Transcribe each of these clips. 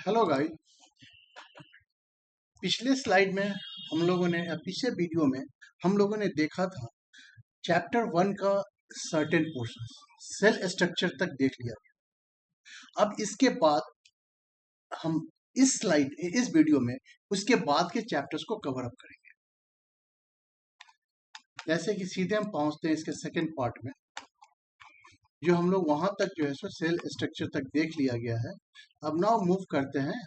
Hello guys. पिछले slide में हम लोगों ने पिछले वीडियो में हम लोगों ने देखा था चैप्टर 1 का सर्टेन पोर्शन सेल स्ट्रक्चर तक देख लिया। अब इसके बाद हम इस वीडियो में उसके बाद के चैप्टर्स को कवर अप करेंगे। जैसे कि सीधे हम पहुंचते हैं इसके सेकेंड पार्ट में, जो हम लोग वहां तक जो है सो सेल स्ट्रक्चर तक देख लिया गया है। अब नाउ मूव करते हैं,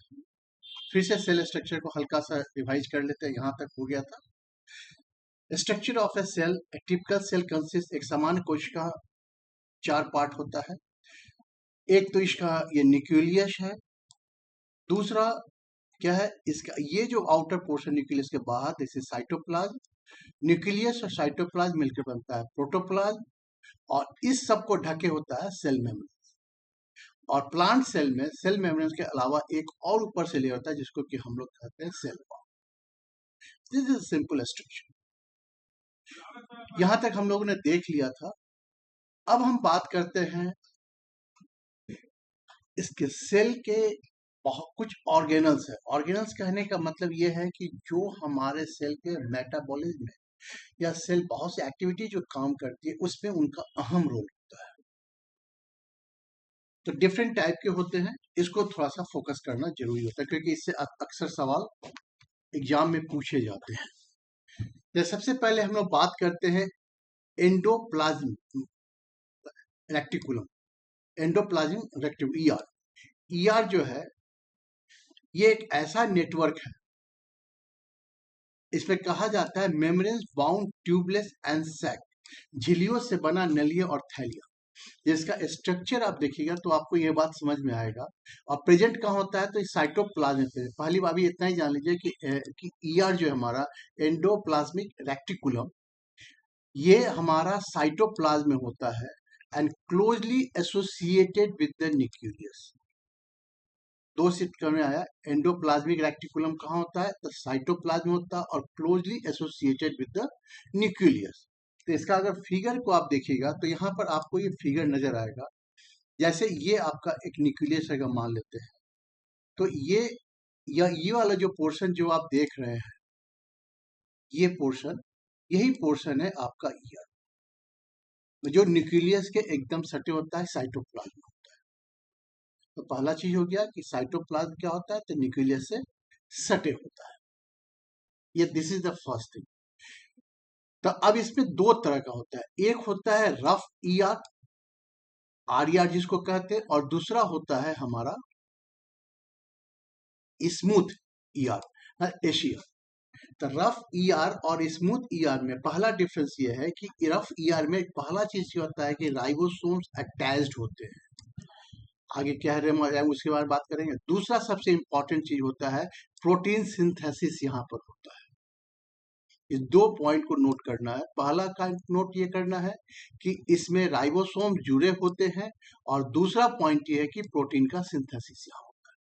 फिर से सेल स्ट्रक्चर को हल्का सा रिवाइज कर लेते हैं। यहाँ तक हो गया था। Structure of a cell, a typical cell consist, एक सामान्य कोशिका 4 पार्ट होता है। एक तो इसका ये न्यूक्लियस है, दूसरा क्या है इसका ये जो आउटर पोर्शन न्यूक्लियस के बाहर, दिस इज साइटोप्लाज्म। न्यूक्लियस और साइटोप्लाज्म मिलकर बनता है प्रोटोप्लाज्म, और इस सब को ढके होता है सेल मेम्ब्रेन। और प्लांट सेल में सेल मेम्ब्रेन के अलावा एक और ऊपर से लेयर होता है जिसको कि हम लोग कहते हैं cell wall. This is simple structure. यहां तक हम लोगों ने देख लिया था। अब हम बात करते हैं इसके सेल के बहुत कुछ ऑर्गेनल्स है। ऑर्गेनल्स कहने का मतलब ये है कि जो हमारे सेल के मेटाबॉलिज्म में या सेल बहुत सी एक्टिविटी जो काम करती है उसमें उनका अहम रोल होता है। तो डिफरेंट टाइप के होते हैं, इसको थोड़ा सा फोकस करना जरूरी होता है क्योंकि इससे अक्सर सवाल एग्जाम में पूछे जाते हैं। तो सबसे पहले हम लोग बात करते हैं endoplasm reticulum. Endoplasm reticulum ER जो है ये एक ऐसा नेटवर्क है, इसमें कहा जाता है membrane bound tubules and sac, झिल्लियों से बना नलिया और थैलिया। जिसका स्ट्रक्चर आप देखिएगा तो आपको ये बात समझ में आएगा। और प्रेजेंट कहाँ होता है तो साइटोप्लाज्म पे। पहली बात इतना ही जान लीजिए कि ईआर जो है हमारा एंडोप्लाज्मिक रेक्टिकुलम, ये हमारा साइटोप्लाज्म में होता है and closely associated with the nucleus. दो सिस्टम में आया, एंडोप्लाज्मिक रेक्टिकुलम कहाँ होता है तो साइटोप्लाज्म होता है और closely associated with the nucleus. तो इसका अगर फिगर को आप देखिएगा तो यहाँ पर आपको ये फिगर नजर आएगा। जैसे ये आपका एक न्यूक्लियस अगर मान लेते हैं तो ये वाला जो पोर्शन जो आप देख रहे हैं, ये पोर्शन, यही पोर्शन है आपका ईयर, जो न्यूक्लियस के एकदम सटे होता है साइटोप्लाज्म। तो पहला चीज हो गया कि साइटोप्लाज्म क्या होता है तो न्यूक्लियस से सटे होता है। ये this is the first thing. तो अब इसमें दो तरह का होता है, एक होता है रफ ईआर, आरईआर जिसको कहते हैं, और दूसरा होता है हमारा स्मूथ ईआर, एशिया। तो रफ ईआर और स्मूथ ईआर में पहला डिफरेंस ये है कि रफ ईआर में पहला चीज ये होता है कि राइबोसोम्स अटैच्ड होते हैं। आगे क्या है उसके बारे में बात करेंगे। दूसरा सबसे इंपॉर्टेंट चीज होता है प्रोटीन सिंथेसिस यहाँ पर होता है। इस दो पॉइंट को नोट करना है। पहला का नोट ये करना है कि इसमें राइबोसोम जुड़े होते हैं, और दूसरा पॉइंट ये है कि प्रोटीन का सिंथेसिस यहाँ होता है।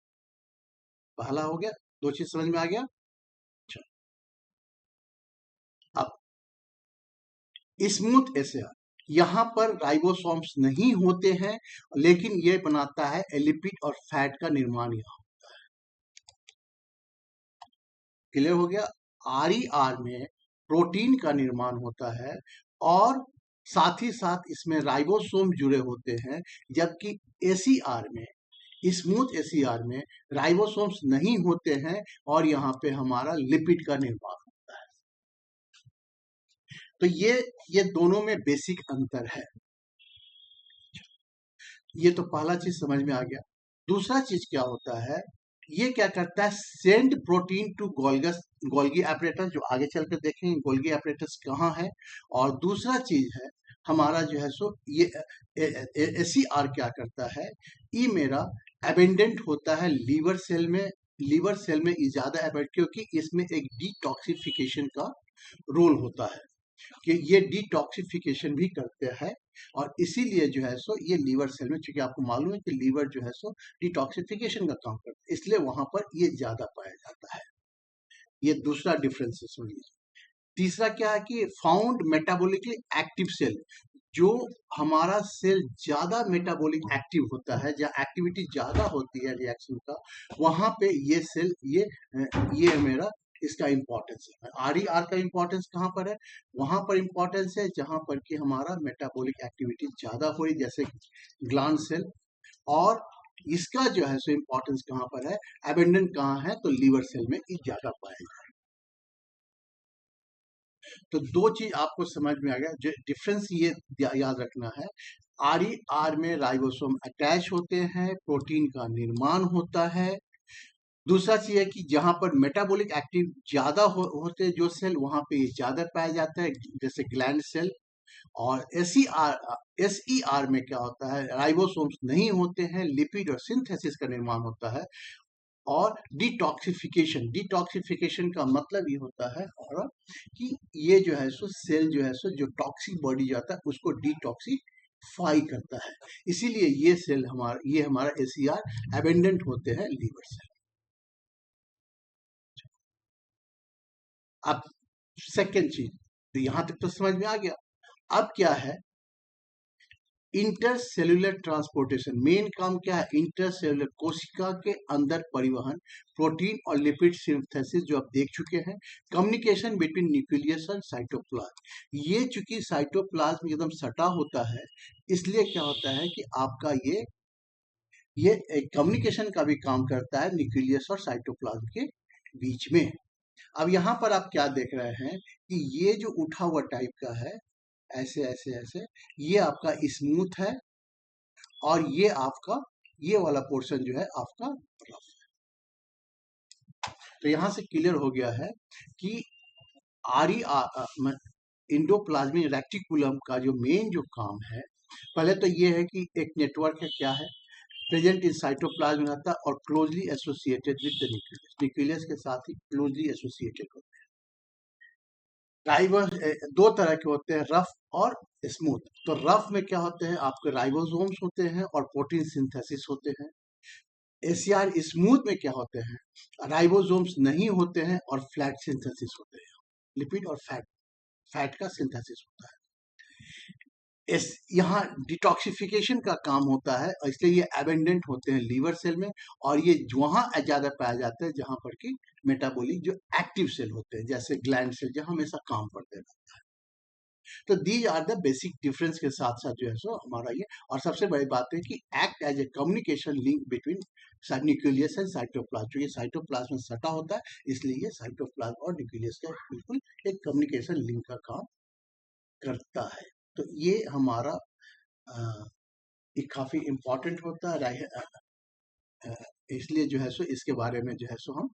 पहला हो गया, दो चीज समझ में आ गया। अब स्मूथ एसिड, यहाँ पर राइबोसोम्स नहीं होते हैं, लेकिन ये बनाता है लिपिड और फैट का निर्माण यहाँ होता है। क्लियर हो गया। आरईआर में प्रोटीन का निर्माण होता है और साथ ही साथ इसमें राइबोसोम जुड़े होते हैं, जबकि एसीआर में, स्मूथ एसीआर में राइबोसोम्स नहीं होते हैं और यहाँ पे हमारा लिपिड का निर्माण होता है। तो ये दोनों में बेसिक अंतर है। ये तो पहला चीज समझ में आ गया। दूसरा चीज क्या होता है, ये क्या करता है, send protein to Golgi apparatus, जो आगे चलकर देखेंगे गोल्गी एपरेटस कहाँ है। और दूसरा चीज है हमारा जो है सो ये एसीआर क्या करता है, ये मेरा एबेंडेंट होता है लीवर सेल में। लीवर सेल में ज्यादा एबेंडेंट क्योंकि इसमें एक डिटॉक्सिफिकेशन का रोल होता है, कि ये डिटॉक्सिफिकेशन भी करते हैं। और इसीलिए जो है सो ये लीवर सेल में, चूंकि आपको मालूम है कि लीवर जो है सो डिटॉक्सिफिकेशन का काम करता है, इसलिए वहां पर ये ज्यादा पाया जाता है। ये दूसरा डिफरेंस है। सुनिए, तीसरा क्या है कि फाउंड मेटाबॉलिकली एक्टिव सेल, जो हमारा सेल ज्यादा मेटाबॉलिक एक्टिव होता है, जहाँ एक्टिविटी ज्यादा होती है रिएक्शन का, वहां पे ये सेल ये मेरा इसका इंपॉर्टेंस है। आर का इंपॉर्टेंस कहाँ पर है? वहां पर इंपॉर्टेंस है जहां पर कि हमारा मेटाबॉलिक एक्टिविटी ज्यादा हो रही, जैसे ग्लैंड सेल। और इसका जो है सो इंपॉर्टेंस कहाँ पर है, एबेंडेंट कहाँ है, तो लीवर सेल में ये ज्यादा पाया जाता है। तो दो चीज आपको समझ में आ गया। जो डिफरेंस ये याद रखना है, आर में राइबोसोम अटैच होते हैं, प्रोटीन का निर्माण होता है। दूसरा चीज है कि जहां पर मेटाबॉलिक एक्टिव ज्यादा होते हैं जो सेल, वहां पे ये ज्यादा पाया जाता है, जैसे ग्लैंड सेल। और एसईआर में क्या होता है, राइबोसोम्स नहीं होते हैं, लिपिड और सिंथेसिस का निर्माण होता है। और डिटॉक्सिफिकेशन का मतलब ये होता है हमारा कि ये जो है सो सेल जो है सो जो टॉक्सिक बॉडी जाता है उसको डिटॉक्सिफाई करता है। इसीलिए ये हमारा एसीआर एबेंडेंट होते हैं लीवर सेल। अब सेकेंड चीज, तो यहां तक तो समझ में आ गया। अब क्या है, इंटरसेल्युलर ट्रांसपोर्टेशन। मेन काम क्या है, इंटरसेल्युलर कोशिका के अंदर परिवहन, प्रोटीन और लिपिड सिंथेसिस जो आप देख चुके हैं, कम्युनिकेशन बिटवीन न्यूक्लियस और साइटोप्लाज्म। ये चूंकि साइटोप्लाज्म एकदम सटा होता है, इसलिए क्या होता है कि आपका ये एक कम्युनिकेशन का भी काम करता है न्यूक्लियस और साइटोप्लाज्म के बीच में। अब यहाँ पर आप क्या देख रहे हैं कि ये जो उठा हुआ टाइप का है, ऐसे ऐसे ऐसे, ये आपका स्मूथ है, और ये वाला पोर्शन जो है आपका रफ है। तो यहां से क्लियर हो गया है कि आरी इंडोप्लाज्मिक रेटिकुलम का जो मेन जो काम है, पहले तो ये है कि एक नेटवर्क है, क्या है, प्रेजेंट इन साइटोप्लाज्म रहता है और closely associated with the nucleus, nucleus के साथ ही क्लोजली एसोसिएटेड होता है। दो तरह के होते हैं, रफ और स्मूथ। तो रफ में क्या होते हैं, आपके राइबोसोम्स होते हैं और प्रोटीन सिंथेसिस होते हैं। एसीआर स्मूथ में क्या होते हैं, राइबोसोम्स नहीं होते हैं और फ्लैट सिंथेसिस होते हैं, लिपिड और फैट का सिंथेसिस होता है। यहाँ डिटॉक्सिफिकेशन का काम होता है, इसलिए ये एबेंडेंट होते हैं लीवर सेल में, और ये वहां ज्यादा पाया जाता है जहां पर कि मेटाबॉलिक जो एक्टिव सेल होते हैं, जैसे ग्लैंड सेल जहां हमेशा काम करते रहता है। तो these are the basic difference के साथ साथ जो है सो हमारा ये, और सबसे बड़ी बात है कि act as a communication link between nucleus and cytoplasm. ये साइटोप्लाज्म में सटा होता है, इसलिए ये साइटोप्लाज्म और न्यूक्लियस का बिल्कुल एक कम्युनिकेशन लिंक का काम करता है। तो ये हमारा ये काफी इम्पोर्टेंट होता है, इसलिए जो है सो इसके बारे में जो है सो हम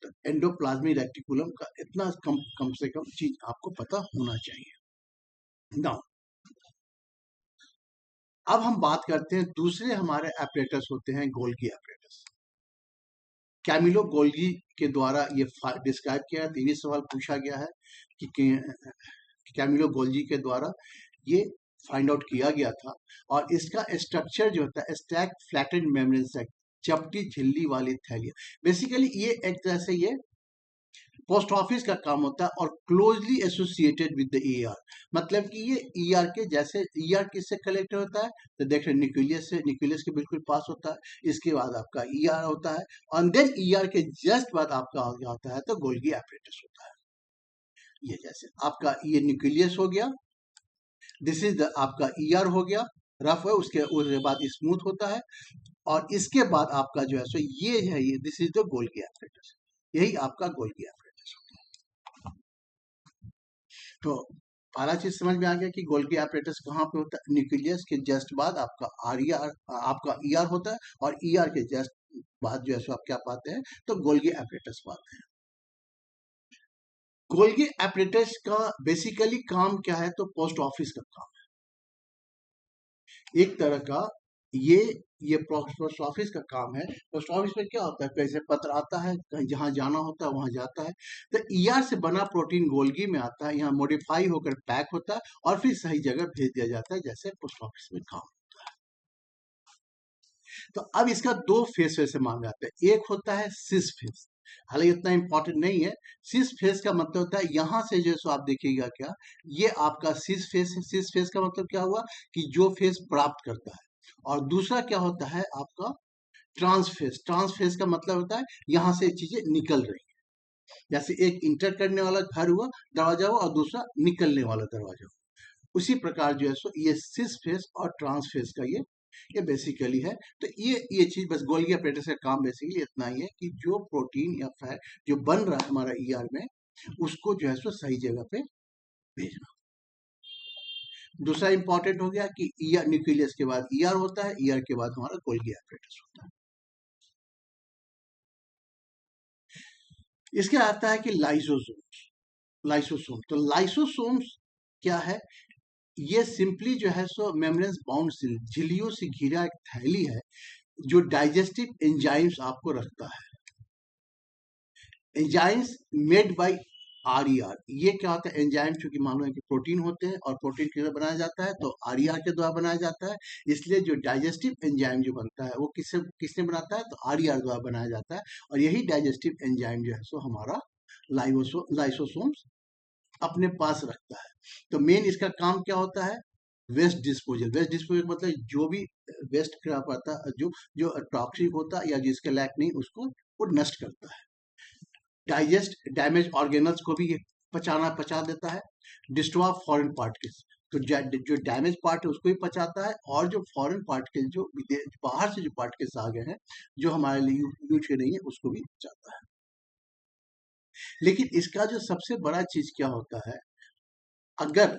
तो एंडोप्लाज्मिक रेटिकुलम का इतना कम से कम चीज आपको पता होना चाहिए। नाउ अब हम बात करते हैं, दूसरे हमारे एपरेटस होते हैं गोल्गी एपरेटस। कैमिलो गोल्गी के द्वारा ये डिस्क्राइब किया, तो ये सवाल पूछा गया है कि कैमिलो गोल्गी के द्वारा ये फाइंड आउट किया गया था। और इसका स्ट्रक्चर जो होता है, स्टैक फ्लैटेंड मेम्ब्रेन सेक, चपटी झिल्ली वाली थैलियां। बेसिकली ये एक तरह से ये पोस्ट ऑफिस का काम होता है और closely associated with the ER. मतलब कि ये ईआर के जैसे, ईआर किससे कलेक्ट होता है, तो देख रहे न्यूक्लियस से, न्यूक्लियस के बिल्कुल पास होता है, इसके बाद आपका ईआर होता है, और देन ईआर के जस्ट बाद आपका क्या होता है, तो गोल्गी एपरेटस होता है। ये जैसे आपका ये न्यूक्लियस हो गया, दिस इज द आपका ईआर हो गया, रफ है, उसके बाद स्मूथ होता है, और इसके बाद आपका जो है सो ये है, ये this is the Golgi apparatus, यही आपका गोल्गी एपरेटस होता है। तो पहला चीज समझ में आ गया कि गोल्गी एपरेटस कहाँ पे होता है, न्यूक्लियस के जस्ट बाद आपका आपका ईआर होता है, और ईआर के जस्ट बाद जो है सो आप क्या पाते हैं, तो गोल्गी एपरेटस पाते हैं। गोल्गी एपरेटस का बेसिकली काम क्या है, तो पोस्ट ऑफिस का काम है एक तरह का। ये पोस्ट ऑफिस का काम है। पोस्ट ऑफिस में क्या होता है, कैसे पत्र आता है, कहीं जहां जाना होता है वहां जाता है, तो ईआर से बना प्रोटीन गोल्गी में आता है, यहाँ मॉडिफाई होकर पैक होता है और फिर सही जगह भेज दिया जाता है, जैसे पोस्ट ऑफिस में काम होता है। तो अब इसका दो फेस वैसे माने जाते हैं, एक होता है सिस फेस, हालांकि इतना इंपॉर्टेंट नहीं है। सिस फेस का मतलब होता है यहां से जो है सो आप देखिएगा क्या, ये आपका सिस फेस है। सिस फेस का मतलब क्या हुआ कि जो फेस प्राप्त करता है। और दूसरा क्या होता है आपका ट्रांसफेस। ट्रांसफेस का मतलब होता है यहां से चीजें निकल रही है। जैसे एक इंटर करने वाला घर हुआ, दरवाजा हुआ, और दूसरा निकलने वाला दरवाजा हुआ। उसी प्रकार जो है सो ये सिस फेस और ट्रांस फेस का ये बेसिकली है। तो ये चीज बस गोल्गी अपरेटस का काम बेसिकली इतना ही है कि जो प्रोटीन या फैट जो बन रहा है हमारा ईआर में, उसको जो है सो सही जगह पे भेजना। दूसरा इंपॉर्टेंट हो गया कि ईआर न्यूक्लियस के बाद ईआर होता है, ईआर के बाद हमारा गोल्गी अपरेटस होता है। इसके आता है कि लाइसोसोम्स। लाइसोसोम, तो लाइसोसोम्स क्या है? ये सिंपली जो है सो मेम्ब्रेन बाउंड सेल, झिल्लियों से घिरा एक थैली है जो डाइजेस्टिव एंजाइम्स आपको रखता है। Enzymes made by RER. ये क्या होता है? एंजाइम चूंकि मालूम है कि प्रोटीन होते हैं और प्रोटीन किससे बनाया जाता है, तो आरईआर के द्वारा बनाया जाता है। इसलिए जो डाइजेस्टिव एंजाइम जो बनता है वो किसने बनाता है, तो आरईआर द्वारा बनाया जाता है। और यही डाइजेस्टिव एंजाइम जो है सो हमारा लाइसोसोम्स अपने पास रखता है। तो मेन इसका काम क्या होता है? Waste disposal. वेस्ट डिस्पोजल मतलब जो भी वेस्ट खराब आता है, जो टॉक्सिक होता है या जिसके लायक नहीं, उसको वो नष्ट करता है। डाइजेस्ट डैमेज ऑर्गेनल्स को भी ये पचा देता है। डिस्ट्रॉय फॉरेन पार्टिकल्स, तो जो डैमेज पार्ट है उसको भी पचाता है, और जो फॉरेन पार्टिकल जो बाहर से जो पार्टिकल्स आ गए हैं जो हमारे लिए यूज के नहीं है, उसको भी पचाता है। लेकिन इसका जो सबसे बड़ा चीज क्या होता है, अगर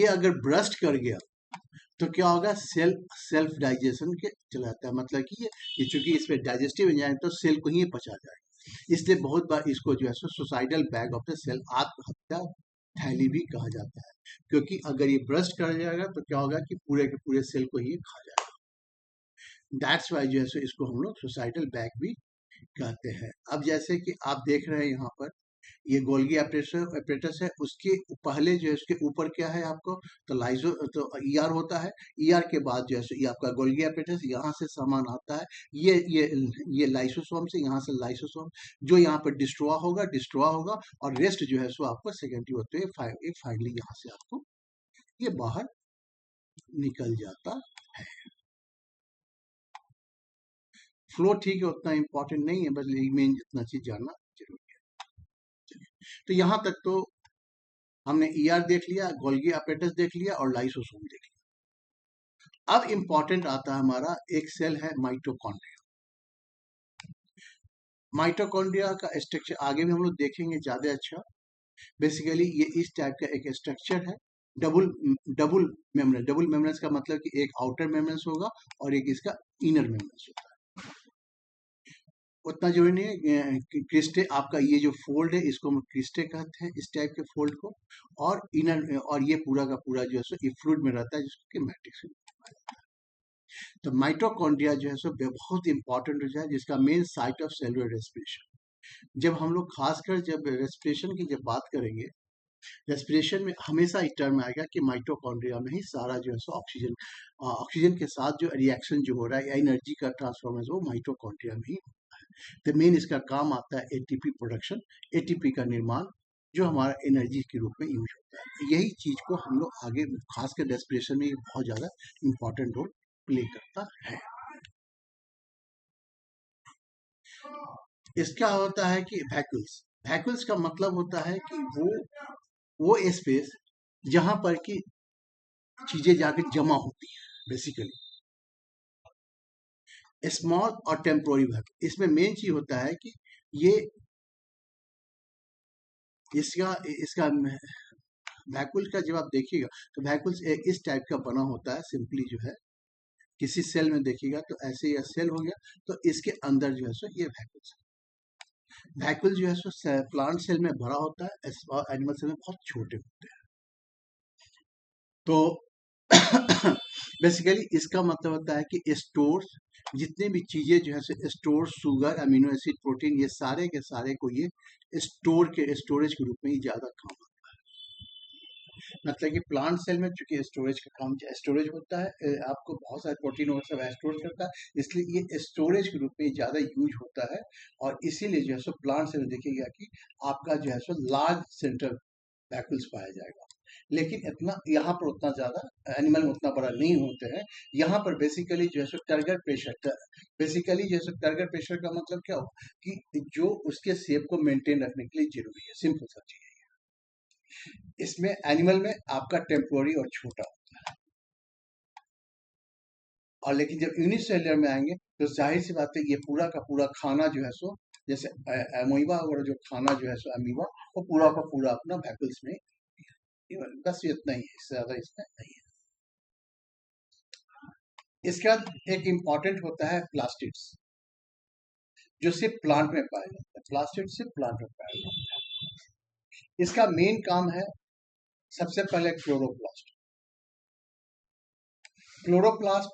अगर ब्रस्ट कर गया तो क्या होगा? सेल्फ डाइजेशन के चला जाता है। मतलब कि ये चूंकि इसमें डाइजेस्टिव एंजाइम तो सेल को ही पचा जाए। इसलिए बहुत बार इसको जो है suicidal bag of the cell, आत्महत्या थैली भी कहा जाता है। क्योंकि अगर ये ब्रस्ट कर जाएगा तो क्या होगा कि पूरे के पूरे सेल को ही खा जाएगा। दैट्स वाई जो है इसको हम लोग सुसाइडल बैग भी कहते हैं। अब जैसे कि आप देख रहे हैं यहाँ पर ये गोल्गी अपरेटस है, उसके पहले जो है उसके ऊपर क्या है आपको, तो लाइजो तो ईआर होता है। ईआर के बाद जो है ये आपका गोल्गी अपरेटस, यहाँ से सामान आता है। ये लाइसोसोम से, यहाँ से लाइसोसोम जो यहाँ पर डिस्ट्रॉय होगा, और रेस्ट जो है सो आपको सेकेंडरी होते हुए फाइनली यहाँ से आपको ये बाहर निकल जाता है। फ्लो ठीक है, उतना इंपॉर्टेंट नहीं है, बस मेन जितना चीज जानना जरूरी है। तो यहाँ तक तो हमने ईआर देख लिया, गोल्गी अपरेटस देख लिया, और लाइसोसोम देख लिया। अब इंपॉर्टेंट आता है हमारा एक सेल है माइटोकॉन्ड्रिया। माइटोकॉन्ड्रिया का स्ट्रक्चर आगे भी हम लोग देखेंगे ज्यादा अच्छा। बेसिकली ये इस टाइप का एक स्ट्रक्चर है। डबल डबल मेम्ब्रेन का मतलब कि एक आउटर मेम्ब्रेन होगा और एक इसका इनर मेम्ब्रेन होगा। उतना जरूरी नहीं है। क्रिस्टे आपका ये जो फोल्ड है इसको हम क्रिस्टे कहते हैं, इस टाइप के फोल्ड को। और इनर, और ये पूरा का पूरा जो है सो ये फ्लूइड में रहता है, जिसको मैट्रिक्स में। तो माइटोकॉन्ड्रिया जो है सो बहुत इंपॉर्टेंट हो जाए, जिसका main site of cellular respiration. जब हम लोग खासकर जब रेस्पिरेशन की जब बात करेंगे, रेस्पिरेशन में हमेशा एक टर्म आएगा कि माइटोकॉन्ड्रिया में ही सारा जो है सो ऑक्सीजन के साथ जो रिएक्शन जो हो रहा है या एनर्जी का ट्रांसफॉर्मेशन, वो माइटोकॉन्ड्रिया में ही। तो मेन इसका काम आता है एटीपी प्रोडक्शन, एटीपी का निर्माण, जो हमारा एनर्जी के रूप में यूज होता है। यही चीज को हम लोग आगे खासकर रेस्पिरेशन में बहुत ज्यादा इंपॉर्टेंट रोल प्ले करता है। इसका होता है कि वैक्यूल्स। वैक्यूल्स का मतलब होता है कि वो स्पेस जहां पर कि चीजें जाके जमा होती है। बेसिकली स्मॉल और टेम्पोररी वैक्यूल, इसमें मेन चीज होता है कि ये इसका इसका वैक्यूल का जब आप देखिएगा तो वैक्यूल इस टाइप का बना होता है। सिंपली जो है किसी सेल में देखिएगा तो ऐसे यह सेल हो गया, तो इसके अंदर जो है सो ये वैक्यूल जो है सो प्लांट सेल में बड़ा होता है और एनिमल सेल में बहुत छोटे होते हैं। तो बेसिकली इसका मतलब होता है कि स्टोर्स, जितने भी चीजें जो है store, sugar, amino acid, protein, ये सारे के सारे को ये स्टोरेज के रूप में ही ज्यादा काम आता है। मतलब कि प्लांट सेल में चूंकि स्टोरेज का काम स्टोरेज होता है, आपको बहुत सारे प्रोटीन और सब स्टोर करता है, इसलिए ये स्टोरेज के रूप में ज़्यादा यूज होता है। और इसीलिए जो है सो प्लांट सेल में देखिएगा कि आपका जो है सो लार्ज सेंट्रल वैक्यूल्स पाया जाएगा। लेकिन इतना यहाँ पर उतना ज़्यादा एनिमल में उतना बड़ा नहीं होते हैं। यहाँ पर बेसिकली जो है सो टर्गर प्रेशर, बेसिकली जो है सो टर्गर प्रेशर का मतलब क्या हो कि जो उसके शेप को मेंटेन रखने के लिए जरूरी है, सिंपल सा चीज है। इसमें एनिमल में आपका टेम्पोररी और छोटा होता है, और लेकिन जब यूनिसेलुलर में आएंगे तो जाहिर सी बात है ये पूरा का पूरा खाना जो है सो, जैसे अमीबा वगैरह जो खाना जो है सो अमीबा, वो पूरा का पूरा अपना वैक्यूल्स में, बस इतना ही है, इससे ज्यादा इसमें नहीं है। इसके बाद एक इम्पॉर्टेंट होता है प्लास्टिड्स, जो सिर्फ प्लांट में पाया जाता है। प्लास्टिड सिर्फ प्लांट में पाया जाता है। इसका मेन काम है सबसे पहले क्लोरोप्लास्ट। क्लोरोप्लास्ट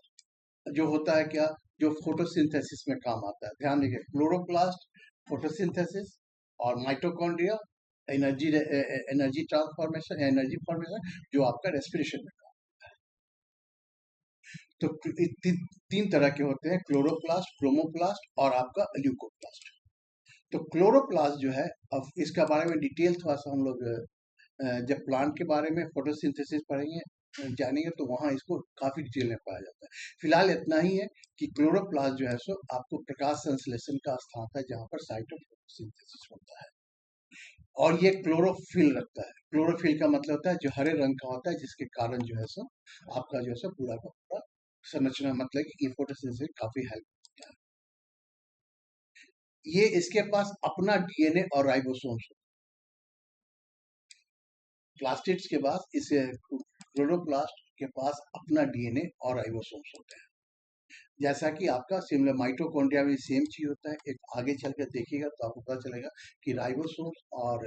जो होता है क्या, जो फोटोसिंथेसिस में काम आता है। ध्यान दीजिए, क्लोरोप्लास्ट फोटोसिंथेसिस और mitochondria energy energy transformation, energy formation, जो आपका रेस्पिरेशन में काम। तो तीन तरह के होते हैं, क्लोरोप्लास्ट, क्रोमोप्लास्ट और आपका ल्यूकोप्लास्ट। तो क्लोरोप्लास्ट जो है, अब इसका बारे में डिटेल थोड़ा सा हम लोग जब प्लांट के बारे में फोटोसिंथेसिस पढ़ेंगे, जानेंगे, तो वहाँ इसको काफी डिटेल में पाया जाता है। फिलहाल इतना ही है कि क्लोरोप्लास्ट जो है सो आपको प्रकाश संश्लेषण का स्थान है, जहाँ पर साइट ऑफ फोटोसिंथेसिस होता है। और ये क्लोरोफिल रखता है। क्लोरोफिल का मतलब होता है जो हरे रंग का होता है, जिसके कारण जो है सो आपका जो है सो पूरा का पूरा संरचना, मतलब कि फोटोसिंथेसिस काफी हेल्प करता है। ये इसके पास अपना डीएनए और राइबोसोम्स, प्लास्टिड्स के पास, इस क्लोरोप्लास्ट के पास अपना डीएनए और राइबोसोम्स होते हैं। जैसा कि आपका सिमिलर माइटोकॉन्ड्रिया में सेम चीज होता है। एक आगे चलकर देखिएगा तो आपको पता चलेगा कि राइबोसोम्स और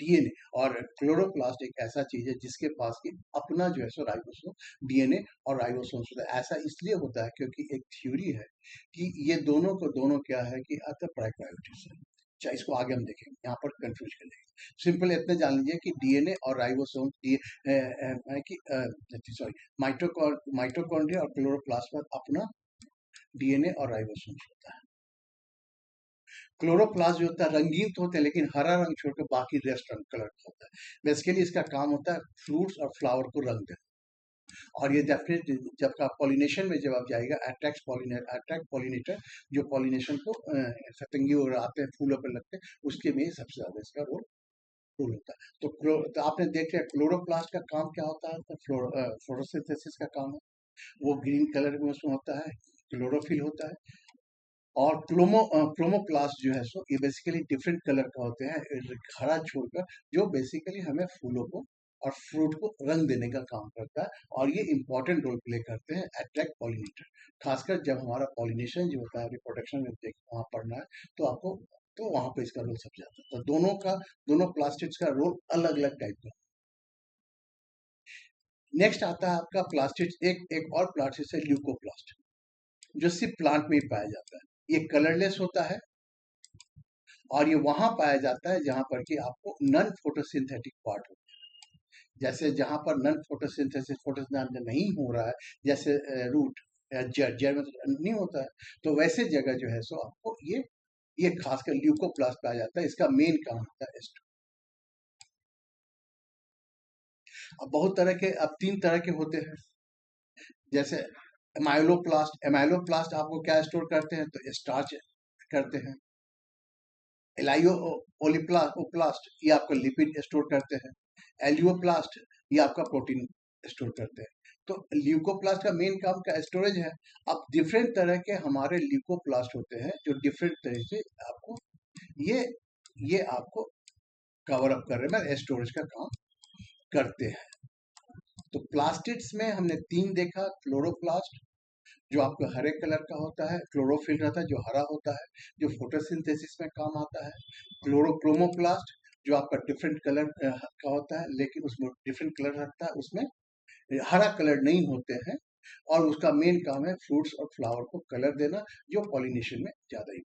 डीएनए और क्लोरोप्लास्ट एक ऐसा चीज है जिसके पास की अपना जो है सो राइबोसोम, डीएनए और राइबोसोम्स होता है। ऐसा इसलिए होता है क्योंकि एक थ्योरी है कि ये दोनों को दोनों क्या है कि अतः प्राइमरी है। अच्छा, इसको आगे हम देखेंगे, यहाँ पर कंफ्यूज कर लेंगे। सिंपल इतने जान लीजिए कि डीएनए और राइबोसोम की सॉरी, माइटोकॉन्ड्रिया और क्लोरोप्लास्ट पर अपना डीएनए और राइबोसोम्स होता है। क्लोरोप्लास्ट जो होता है रंगीन तो होते हैं, लेकिन हरा रंग छोड़कर बाकी रेस्ट रंग कलर का होता है। बेसिकली इसका काम होता है फ्रूट्स और फ्लावर को रंग देना। और ये डेफिनेटली जब का पॉलिनेशन में जब आप जाएगा, अट्रैक्ट पॉलिनेटर, जो पॉलिनेशन को सतंगी वगैरह आते हैं फूलों पर लगते हैं, उसके में सबसे ज्यादा इसका रोल होता है। तो आपने देख लिया क्लोरोप्लास्ट का काम क्या होता है, तो फोटोसिंथेसिस का काम है। वो ग्रीन कलर में उसमें होता है, क्लोरोफिल होता है। और क्रोमोप्लास्ट जो है सो ये बेसिकली डिफरेंट कलर का होते हैं, हरा छोड़कर, जो बेसिकली हमें फूलों को और फ्रूट को रंग देने का काम करता है। और ये इंपॉर्टेंट रोल प्ले करते हैं अट्रैक्ट पॉलिनेटर। खासकर जब हमारा पॉलिनेशन जो होता है, रिप्रोडक्शन में वहाँ पढ़ना है, तो आपको तो वहां पे इसका रोल सबसे ज्यादा। तो दोनों प्लास्टिड्स का रोल अलग अलग टाइप का। नेक्स्ट आता है आपका प्लास्टिड, एक और प्लास्टिड है ल्यूकोप्लास्ट, जो सिर्फ प्लांट में ही पाया जाता है। ये कलरलेस होता है और ये वहां पाया जाता है जहां पर कि आपको नन फोटोसिंथेटिक पार्ट होता है। जैसे जहां पर नन फोटोसिंथेसिस फोटोसिंथेसिस नहीं हो रहा है, जैसे रूट या जड़ में तो नहीं होता है, तो वैसे जगह जो है सो आपको ये खासकर ल्यूकोप्लास्ट पाया जाता है। इसका मेन काम होता है स्टोर। अब बहुत तरह के, अब तीन तरह के होते हैं। जैसे एमाइलोप्लास्ट आपको क्या स्टोर करते हैं, तो स्टार्च करते हैं। एलाइयो ओलिप्लास्ट ये आपका लिपिड स्टोर करते हैं। एलियोप्लास्ट ये आपका प्रोटीन स्टोर करते हैं। तो ल्यूकोप्लास्ट का मेन काम का स्टोरेज है। अब डिफरेंट तरह के हमारे ल्यूकोप्लास्ट होते हैं, जो डिफरेंट तरह से आपको ये ये आपको कवर अप कर रहे हैं, स्टोरेज का काम करते हैं। तो प्लास्टिड्स में हमने तीन देखा, क्लोरोप्लास्ट जो आपका हरे कलर का होता है, क्लोरोफिल रहता है जो हरा होता है, जो फोटोसिंथेसिस में काम आता है। क्लोरोप्लास्ट जो आपका डिफरेंट कलर का होता है, लेकिन उसमें डिफरेंट कलर रखता है, उसमें हरा कलर नहीं होते हैं। और उसका मेन काम है फ्रूट्स और फ्लावर को कलर देना, जो पॉलिनेशन में ज्यादा ही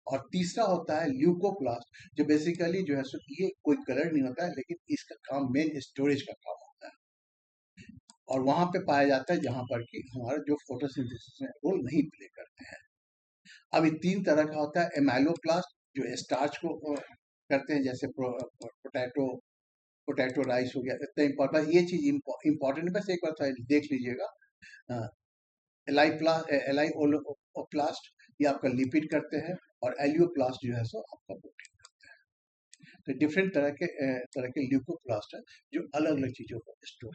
और तीसरा होता है ल्यूकोप्लास्ट, जो बेसिकली जो है सो ये कोई कलर नहीं होता है, लेकिन इसका काम मेन स्टोरेज का काम होता है, और वहां पे पाया जाता है जहां पर कि हमारा जो फोटोसिंथेसिस में रोल नहीं प्ले करते हैं। अब ये तीन तरह का होता है, एमाइलोप्लास्ट जो स्टार्च को करते हैं, जैसे पोटैटो पोटैटो राइस हो गया, इतना इम्पोर्टेंट ये चीज इम्पोर्टेंट, बस एक बार देख लीजिएगा। एलाइओप्लास्ट ये आपका लिपिड करते हैं, और एलियोप्लास्ट जो है सो आपका प्रोटीन करते हैं। तो डिफरेंट तरह के ल्यूकोप्लास्ट है जो अलग अलग चीजों को स्टोर।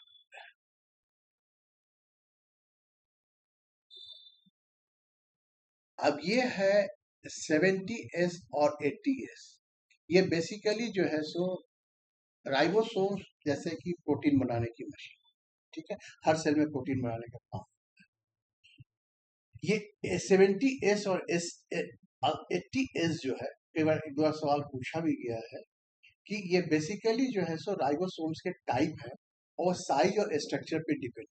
अब ये है 70S और 80S, ये बेसिकली जो है सो राइबोसोम जैसे कि प्रोटीन बनाने की मशीन, ठीक है, हर सेल में प्रोटीन बनाने का काम। ये 70S और 80S जो है, कई बार एक दो बार सवाल पूछा भी गया है कि ये बेसिकली जो है सो राइबोसोम्स के टाइप है और साइज और स्ट्रक्चर पे डिपेंड।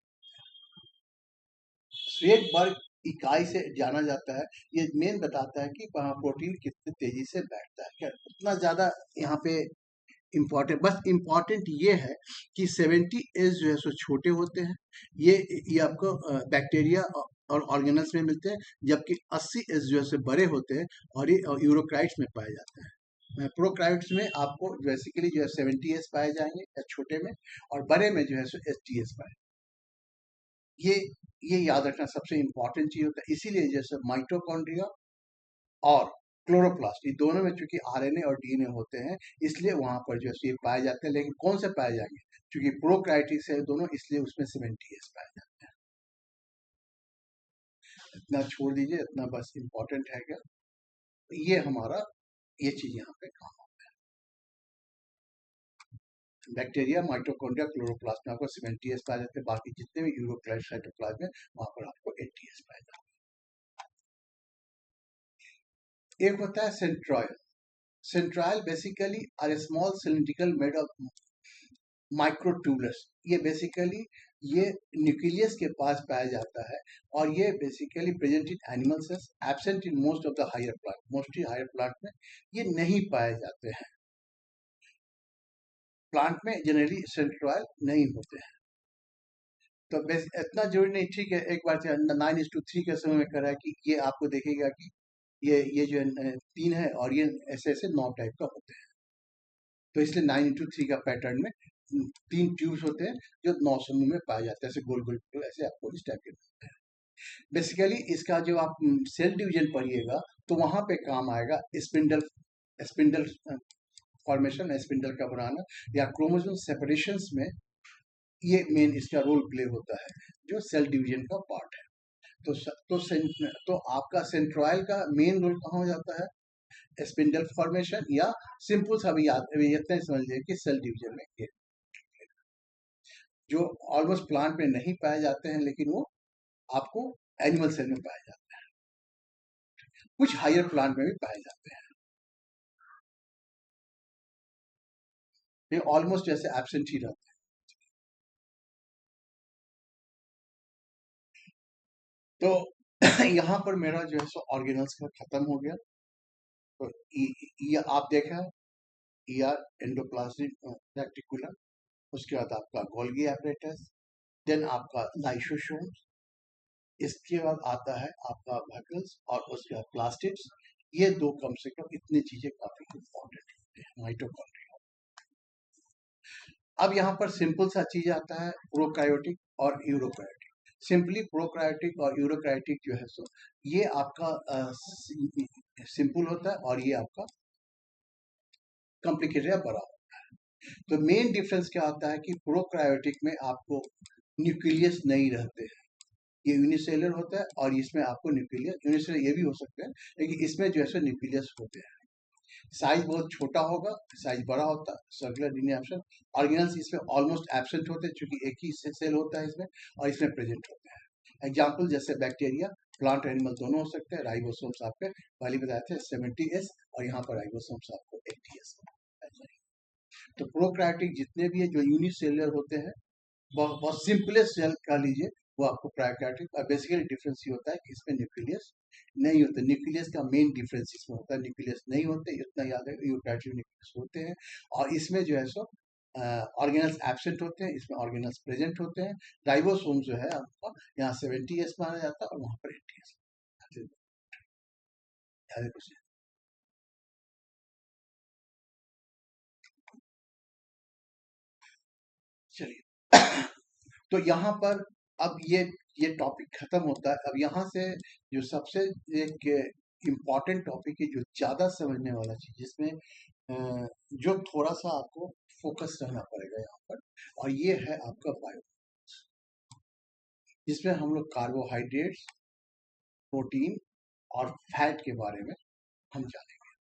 श्वेतबर्ग इकाई से जाना जाता है, ये मेन बताता है कि वहाँ प्रोटीन कितनी तेजी से बैठता है, क्या उतना ज्यादा यहाँ पे इम्पोर्टेंट, बस इम्पोर्टेंट ये है कि 70S जो है सो छोटे होते हैं, ये आपको बैक्टीरिया और ऑर्गेनल्स में मिलते हैं, जबकि 80S जो है सो बड़े होते हैं और ये यूरोक्राइट्स में पाए जाते हैं। प्रोक्राइट्स में आपको बेसिकली जो है 70S पाए जाएंगे या छोटे में, और बड़े में जो है सो 80S पाए। ये ये याद रखना सबसे इम्पोर्टेंट चीज होता है, इसीलिए जैसे माइटोकॉन्ड्रिया और क्लोरोप्लास्ट, ये दोनों में चूंकि आरएनए और डीएनए होते हैं, इसलिए वहां पर जो है ये पाए जाते हैं, लेकिन कौन से पाए जाएंगे, क्योंकि प्रोकार्योटिक है दोनों, इसलिए उसमें 70S पाए जाते हैं। इतना छोड़ दीजिए, इतना बस इम्पोर्टेंट है क्या, ये हमारा ये चीज यहाँ पे काम आता है। बैक्टीरिया, माइटोकॉन्ड्रिया, क्लोरोप्लास्ट में आपको 70S पाए जाते हैं, बाकी जितने भी यूरोक्राइट साइटोप्लाज्म है वहां पर आपको 80S पाए जाते हैं। एक होता है centriole. Centriole basically are small cylindrical made of microtubules, ये बेसिकली ये न्यूक्लियस के पास पाया जाता है, और ये basically present in animal cells, absent in most of the higher plant, mostly higher plant में ये नहीं पाए जाते हैं। प्लांट में जनरली सेंट्रॉयल नहीं होते हैं, तो बस इतना जरूरी नहीं, ठीक है, एक बार 9:3 के समय में करा कि ये आपको देखेगा कि ये जो 3 है और ये ऐसे ऐसे 9 टाइप का होते हैं, तो इसलिए 9:3 का पैटर्न में 3 ट्यूब्स होते हैं जो 9 समूह में पाए जाते हैं, ऐसे गोल गोल ऐसे आपको इस टाइप के मिलते हैं। बेसिकली इसका जो आप सेल डिवीजन पढ़िएगा तो वहां पे काम आएगा स्पिंडल, स्पिंडल फॉर्मेशन, स्पिंडल का बनाना, या क्रोमोसोम सेपरेशंस में ये मेन इसका रोल प्ले होता है, जो सेल डिवीजन का पार्ट है। तो आपका सेंट्रॉयल का मेन रोल कहाँ हो जाता है, स्पिंडल फॉर्मेशन, या सिंपल सा भी याद इतना ही समझ लीजिए कि सेल डिवीजन में ये, जो ऑलमोस्ट प्लांट में नहीं पाए जाते हैं, लेकिन वो आपको एनिमल सेल में पाए जाते हैं, कुछ हायर प्लांट में भी पाए जाते हैं, ये ऑलमोस्ट जैसे एब्सेंट ही रहते हैं। तो यहाँ पर मेरा जो है सो ऑर्गेनल्स का खत्म हो गया। तो ये आप देखा, एंडोप्लाज्मिक रेटिकुलम, उसके बाद आपका गोल्गी एपरेटस, देन आपका लाइसोसोम, इसके बाद आता है आपका वेसिकल्स, और उसके बाद प्लास्टिड्स। ये दो कम से कम इतनी चीजें काफी इंपॉर्टेंट होते हैं माइटोकॉन्ड्रिया। अब यहाँ पर सिंपल सा चीज आता है प्रोकायोटिक और यूरोकायोटिक। सिंपली प्रोकायोटिक और यूरोकायोटिक जो है सो ये आपका सिंपल होता है, और ये आपका कॉम्प्लिकेटेड या बड़ा होता है। तो मेन डिफरेंस क्या होता है कि प्रोकायोटिक में आपको न्यूक्लियस नहीं रहते हैं, ये यूनिसेलर होता है, और इसमें आपको न्यूक्लियस, यूनिसेलर ये भी हो सकते हैं, लेकिन इसमें जो है न्यूक्लियस होते हैं। साइज बहुत छोटा होगा, साइज बड़ा होता है, सर्कुलर डीएनए एब्सेंट, ऑर्गेनल्स इसमें ऑलमोस्ट एब्सेंट होते हैं, क्योंकि एक ही सेल होता है इसमें, और इसमें प्रेजेंट होते हैं। एग्जाम्पल जैसे बैक्टीरिया, प्लांट एनिमल दोनों हो सकते हैं। राइबोसोम्स आपके पहले बताए थे 70S, और यहाँ पर राइबोसोम्स आपको 80S। तो प्रोकार्योटिक जितने भी है जो यूनिसेलुलर होते हैं, बहुत सिंपलेस्ट सेल कह लीजिए, वो आपको प्रोकार्योटिक, और बेसिकली डिफरेंस ये होता है कि इसमें न्यूक्लियस नहीं होते। न्यूक्लियस का मेन डिफरेंस इसमें होता है, न्यूक्लियस नहीं होते, इतना याद है, यूकैरियोटिक न्यूक्लियस होते हैं। और इसमें जो है सो ऑर्गेनल्स एब्सेंट होते हैं, इसमें ऑर्गेनल्स प्रेजेंट होते हैं। राइबोसोम जो है आपका यहाँ 70s माना जाता है और वहां पर 80s। चलिए तो यहाँ पर अब ये टॉपिक खत्म होता है। अब यहाँ से जो सबसे एक इम्पॉर्टेंट टॉपिक है, जो ज्यादा समझने वाला चीज, जिसमें जो थोड़ा सा आपको फोकस रहना पड़ेगा यहाँ पर, और ये है आपका बायो, जिसमें हम लोग कार्बोहाइड्रेट्स, प्रोटीन और फैट के बारे में हम जानेंगे।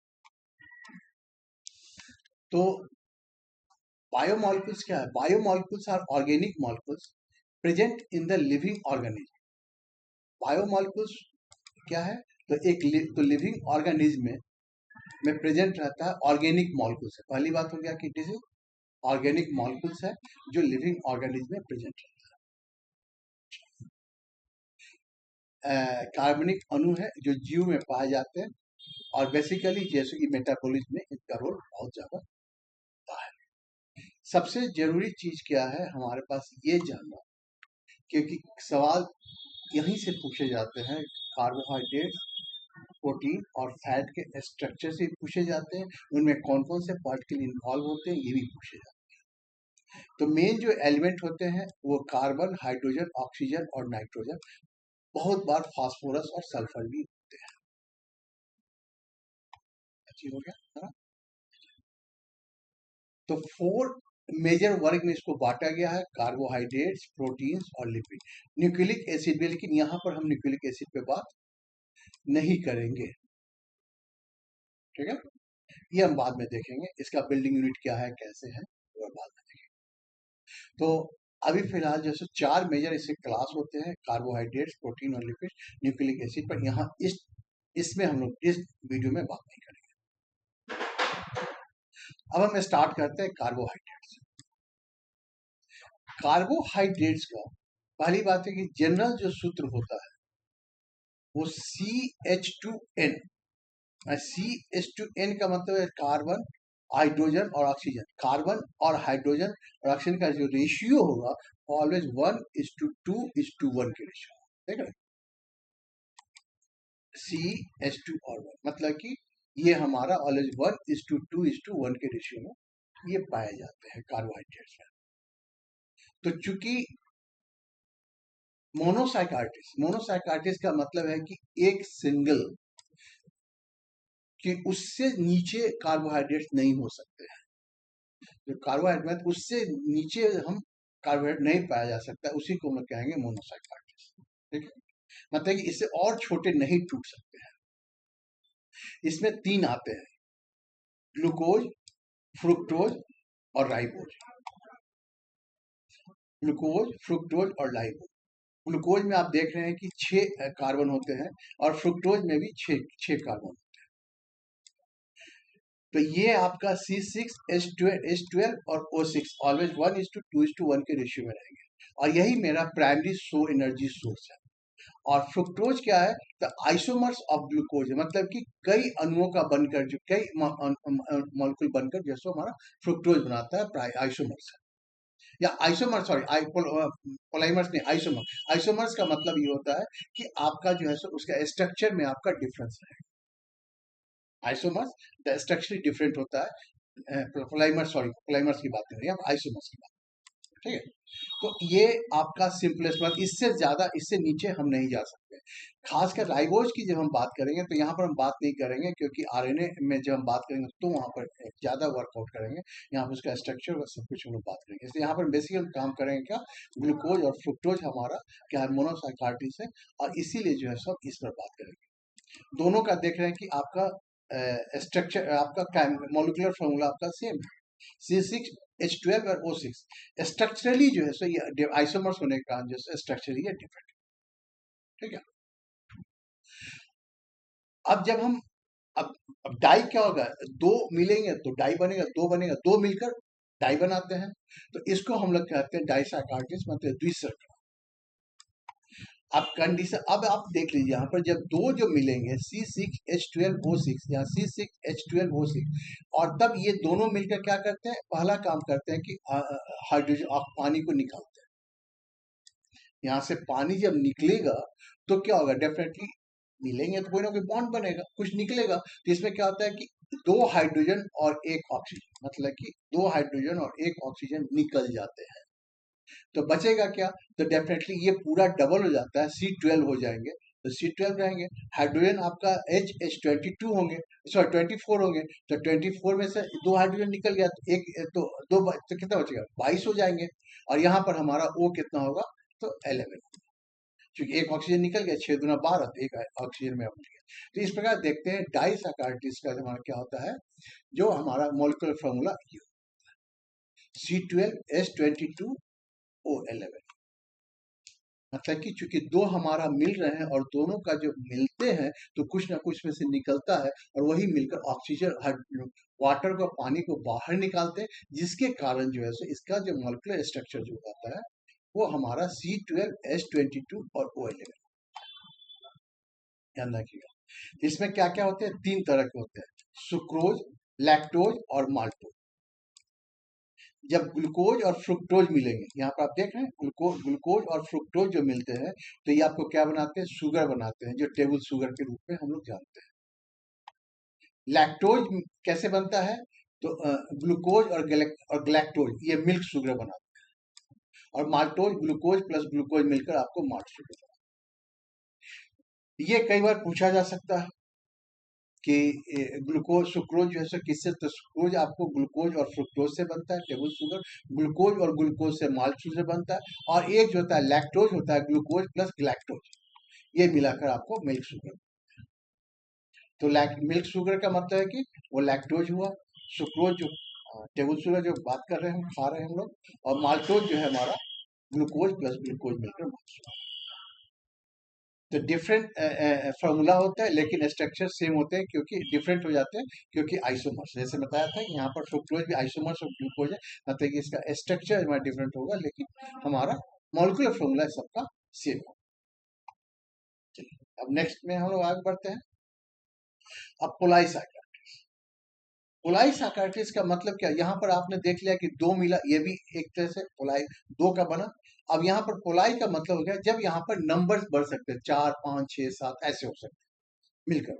तो बायोमॉलिक्यूल्स क्या है? Biomolecules are organic molecules present in the living organism. Biomolecules क्या है? तो लिविंग ऑर्गेनिज्म में प्रेजेंट रहता है ऑर्गेनिक मॉलिक्यूल्स है। पहली बात हो गया कि इट इज ऑर्गेनिक मॉलिक्यूल्स है जो लिविंग ऑर्गेनिज्म में प्रेजेंट रहता है। कार्बनिक अणु है जो जीव में पाए जाते हैं, और बेसिकली जैसे कि मेटाबॉलिज्म में इनका रोल बहुत ज्यादा होता है। सबसे जरूरी चीज क्या है हमारे पास ये जानना, क्योंकि सवाल यहीं से पूछे जाते हैं, कार्बोहाइड्रेट, प्रोटीन और फैट के स्ट्रक्चर से पूछे जाते हैं, उनमें कौन कौन से पार्टिकल इन्वॉल्व होते हैं ये भी पूछे जाते हैं। तो मेन जो एलिमेंट होते हैं वो कार्बन, हाइड्रोजन, ऑक्सीजन और नाइट्रोजन, बहुत बार फास्फोरस और सल्फर भी होते हैं। अच्छी हो गया है? तो 4 मेजर वर्ग में इसको बांटा गया है, कार्बोहाइड्रेट्स, प्रोटीन्स और लिपिड। न्यूक्लिक एसिड भी, लेकिन यहाँ पर हम न्यूक्लिक एसिड पे बात नहीं करेंगे, ठीक है? ये हम बाद में देखेंगे, इसका बिल्डिंग यूनिट क्या है, कैसे है, वो बाद में देखेंगे। तो अभी फिलहाल जैसे 4 मेजर इसके क्लास होते हैं, कार्बोहाइड्रेट्स, प्रोटीन और लिपिड, न्यूक्लिक एसिड, पर यहाँ इसमें हम लोग इस वीडियो में बात नहीं करेंगे। अब हम स्टार्ट करते हैं कार्बोहाइड्रेट्स। कार्बोहाइड्रेट्स का पहली बात है कि जनरल जो सूत्र होता है वो CH2N। CH2N का मतलब है कार्बन, हाइड्रोजन और ऑक्सीजन। कार्बन और हाइड्रोजन और ऑक्सीजन का जो रेशियो होगा ऑलवेज 1:2:1 के रेशियो, ठीक है? CH2 और 1 मतलब कि ये हमारा ऑलवेज 1:2:1 के रेशियो में ये पाए जाते हैं कार्बोहाइड्रेट्स में। तो चूंकि मोनोसाइकार्टिस का मतलब है कि एक सिंगल, कि उससे नीचे कार्बोहाइड्रेट्स नहीं हो सकते हैं। जो कार्बोहाइड्रेट उससे नीचे हम कार्बोहाइड्रेट नहीं पाया जा सकता, उसी को हम कहेंगे मोनोसाइकार्टिस, ठीक है? मतलब कि इससे और छोटे नहीं टूट सकते हैं। इसमें 3 आते हैं, ग्लूकोज, फ्रुक्टोज और राइबोज। ग्लूकोज, फ्रुक्टोज और राइबोज। ग्लूकोज में आप देख रहे हैं कि 6 कार्बन होते हैं, और फ्रुक्टोज में भी 6 कार्बन होते हैं। तो ये आपका C6H12 और O6 ऑलवेज 1:2:1 के रेशियो में रहेंगे, और यही मेरा प्राइमरी एनर्जी सोर्स है। और फ्रुक्टोज क्या है? तो आइसोमर्स ऑफ ग्लूकोज, मतलब कि कई अणुओं का बनकर, जो कई मॉलिक्यूल बनकर जैसे हमारा फ्रुक्टोज बनाता है, आइसोमर्स है। या आइसोमर, सॉरी, पोलाइमर्स नहीं, आइसोमर। आइसोमर्स का मतलब ये होता है कि आपका जो है सो उसका स्ट्रक्चर में आपका डिफरेंस है। आइसोमर्स द स्ट्रक्चर डिफरेंट होता है। पोलाइमर्स की बात कर रहे हैं, आइसोमर्स की बात, ठीक है? तो ये आपका सिंपलेस्ट बात, इससे ज्यादा, इससे नीचे हम नहीं जा सकते। खासकर राइबोज की जब हम बात करेंगे तो यहाँ पर हम बात नहीं करेंगे, क्योंकि आरएनए में जब हम बात करेंगे तो वहां पर ज्यादा वर्कआउट करेंगे। यहाँ पर उसका स्ट्रक्चर और सब कुछ हम लोग बात करेंगे, इसलिए यहाँ पर बेसिकली काम करेंगे क्या, ग्लूकोज और फ्रुक्टोज हमारा क्या है, मोनोसाइकार्टिस है, और इसीलिए जो है सब इस पर बात करेंगे। दोनों का देख रहे हैं कि आपका स्ट्रक्चर, आपका मॉलिक्यूलर फॉर्मूला आपका सेम है, C6H12 और O6। स्ट्रक्चरली जो है सो ये आइसोमर्स होने का जो स्ट्रक्चरली ये डिफरेंट, ठीक है? अब जब हम अब डाई क्या होगा, 2 मिलेंगे तो डाई बनेगा, 2 बनेगा, 2 मिलकर डाई बनाते हैं। तो इसको हम लोग कहते हैं डाइसैकार्टिस, मतलब द्विसर्करण। अब कंडीशन, अब आप देख लीजिए यहाँ पर जब दो जो मिलेंगे C6H12O6 या C6H12O6, और तब ये दोनों मिलकर क्या करते हैं, पहला काम करते हैं कि हाइड्रोजन पानी को निकालते हैं। यहाँ से पानी जब निकलेगा तो क्या होगा, डेफिनेटली मिलेंगे तो कोई ना कोई बॉन्ड बनेगा, कुछ निकलेगा। तो इसमें क्या होता है कि दो हाइड्रोजन और एक ऑक्सीजन, मतलब कि दो हाइड्रोजन और एक ऑक्सीजन निकल जाते हैं। तो बचेगा क्या, तो डेफिनेटली ये पूरा डबल हो जाता है, C12 हो जाएंगे, तो C12 रहेंगे। हाइड्रोजन आपका H22 होंगे, सॉरी 24 होंगे, तो 24 में से दो हाइड्रोजन निकल गया, तो एक तो दो तो कितना बचेगा, 22 हो जाएंगे। और यहाँ पर हमारा O कितना होगा, तो 11, क्योंकि एक ऑक्सीजन निकल गया, 6 दूना 12, तो एक ऑक्सीजन में बच गया। तो इस प्रकार देखते हैं डाइसैकार्टिस का हमारा क्या होता है, जो हमारा मॉलिक्यूलर फॉर्मूला C12H22O11, मतलब कि चूंकि दो हमारा मिल रहे हैं और दोनों का जो मिलते हैं तो कुछ ना कुछ में से निकलता है, और वही मिलकर ऑक्सीजन वाटर को, पानी को बाहर निकालते हैं, जिसके कारण जो है सो इसका जो मॉलिक्यूलर स्ट्रक्चर जो होता है वो हमारा C12H22 और O11। ध्यान रखिएगा, इसमें क्या क्या होते हैं, तीन तरह के होते हैं, सुक्रोज, लैक्टोज और माल्टोज। जब ग्लूकोज और फ्रुक्टोज मिलेंगे, यहाँ पर आप देख रहे हैं ग्लूकोज और फ्रुक्टोज जो मिलते हैं, तो ये आपको क्या बनाते हैं, शुगर बनाते हैं, जो टेबल शुगर के रूप में हम लोग जानते हैं। लैक्टोज कैसे बनता है, तो ग्लूकोज और ग्लैक्टोज ये मिल्क शुगर बनाते हैं, और माल्टोज ग्लूकोज प्लस ग्लूकोज मिलकर आपको माल्ट शुगर बनाते हैं। ये कई बार पूछा जा सकता है कि ग्लूकोज सुक्रोज जो है सो किससे, तो सुक्रोज आपको ग्लूकोज और फ्रुक्टोज से बनता है, टेबल शुगर, ग्लूकोज और ग्लूकोज से माल्ट शुगर बनता है, और एक जो होता है लैक्टोज होता है, ग्लूकोज प्लस ग्लैक्टोज, ये मिलाकर आपको मिल्क शुगर। तो मिल्क शुगर का मतलब है कि वो लैक्टोज हुआ, सुक्रोज जो टेबल शुगर जो बात कर रहे हैं, हम खा रहे हैं हम लोग, और माल्टोज जो है हमारा ग्लूकोज प्लस ग्लूकोज मिलकर माल्ट शुगर। तो डिफरेंट फॉर्मूला होता है, लेकिन स्ट्रक्चर सेम होते हैं, क्योंकि डिफरेंट हो जाते हैं, क्योंकि आइसोमर्स, जैसे बताया था कि यहाँ पर फ्रुक्टोज भी आइसोमर्स और ग्लूकोज है, मतलब कि इसका स्ट्रक्चर हमारा डिफरेंट होगा, लेकिन हमारा मॉलिक्यूलर फॉर्मूला सबका सेम होगा। चलिए, अब नेक्स्ट में हम लोग आगे बढ़ते हैं। अब पोलाइसाइक्राइटिस। पोलाइसाइक्राइटिस का मतलब क्या, यहाँ पर आपने देख लिया कि दो मिला, ये भी एक तरह से पोलाई दो का बना। अब यहाँ पर पोलाई का मतलब हो गया जब यहाँ पर नंबर्स बढ़ सकते हैं, 4 5 6 7 ऐसे हो सकते हैं मिलकर।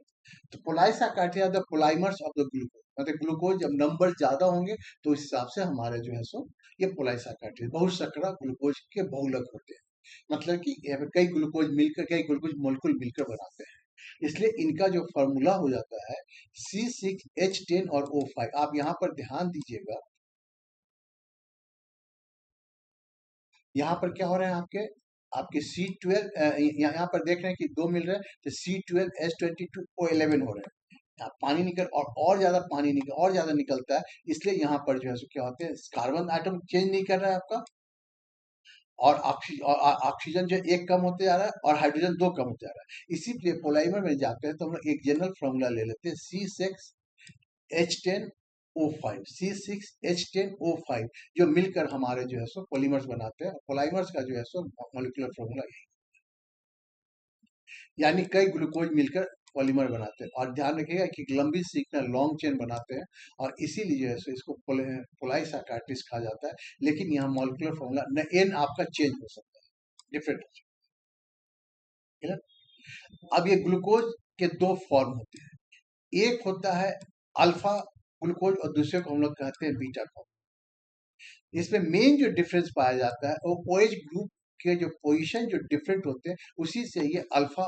तो पोलाइसाकार्डिया the polymers of the glucose, मतलब ग्लूकोज जब नंबर ज्यादा होंगे तो इस हिसाब से हमारे जो है सो ये पोलाइसाकार्डिया बहुत सकरा ग्लूकोज के बहुलक होते हैं, मतलब कि यहाँ पे कई ग्लूकोज मिलकर, कई ग्लूकोज मोलिक्यूल मिलकर बनाते हैं, इसलिए इनका जो फॉर्मूला हो जाता है C6H10 और O5। आप यहाँ पर ध्यान दीजिएगा, यहाँ पर क्या हो रहा है आपके आपके C12, यहाँ पर देख रहे हैं कि दो मिल रहे हैं, तो C12H22O11 हो रहे हैं। पानी निकल और ज्यादा पानी निकल और ज्यादा निकलता है, इसलिए यहाँ पर जो है सो क्या होते हैं, कार्बन आइटम चेंज नहीं कर रहा है आपका, और ऑक्सीजन जो एक कम होते जा रहा है और हाइड्रोजन दो कम होते जा रहा है। इसीलिए पोलाइमर में जाते हैं तो हम लोग एक जनरल फॉर्मूला ले लेते हैं, C6H10O5, C6H10O5, जो मिलकर हमारे जो है सो पॉलीमर्स बनाते हैं। पॉलीमर्स का जो है सो मॉलिक्यूलर फॉर्मूला यही, यानी कई ग्लूकोज मिलकर पॉलीमर बनाते हैं। और ध्यान रखिएगा कि लंबी सीखना लॉन्ग चेन बनाते हैं, और इसीलिए जो है सो इसको पोलाइसाकार्टिस कहा जाता है। लेकिन यहाँ मॉलिक्यूलर फॉर्मूला न एन आपका चेंज हो सकता है, डिफरेंट हो सकता है। अब ये ग्लूकोज के दो फॉर्म होते हैं, एक होता है अल्फा ग्लूकोज और दूसरे को हम लोग कहते हैं बीटा फॉर्म। इसमें मेन जो डिफरेंस पाया जाता है वो OH ग्रुप के जो पोजीशन जो डिफरेंट होते हैं, उसी से ये अल्फा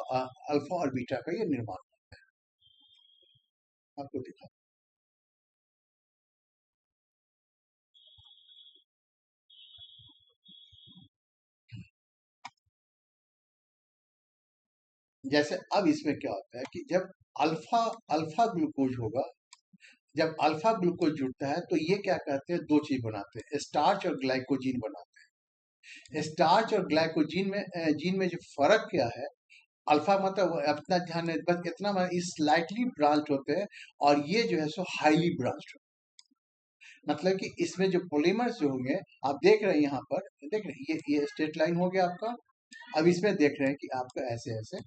और बीटा का ये निर्माण आपको दिखा। जैसे अब इसमें क्या होता है कि जब अल्फा अल्फा ग्लूकोज होगा, जब अल्फा ग्लूकोज जुड़ता है तो ये क्या कहते हैं, दो चीज बनाते हैं, स्टार्च और ग्लाइकोजीन बनाते हैं। स्टार्च और ग्लाइकोजीन में जीन में जो फर्क क्या है, अल्फा मतलब अपना ध्यान है, बस इतना स्लाइटली ब्रांच होते हैं, और ये जो है सो हाईली ब्रांच होते हैं। मतलब कि इसमें जो पॉलीमर्स जो होंगे, आप देख रहे हैं यहाँ पर, देख रहे हैं ये स्ट्रेट लाइन हो गया आपका, अब इसमें देख रहे हैं कि आपका ऐसे ऐसे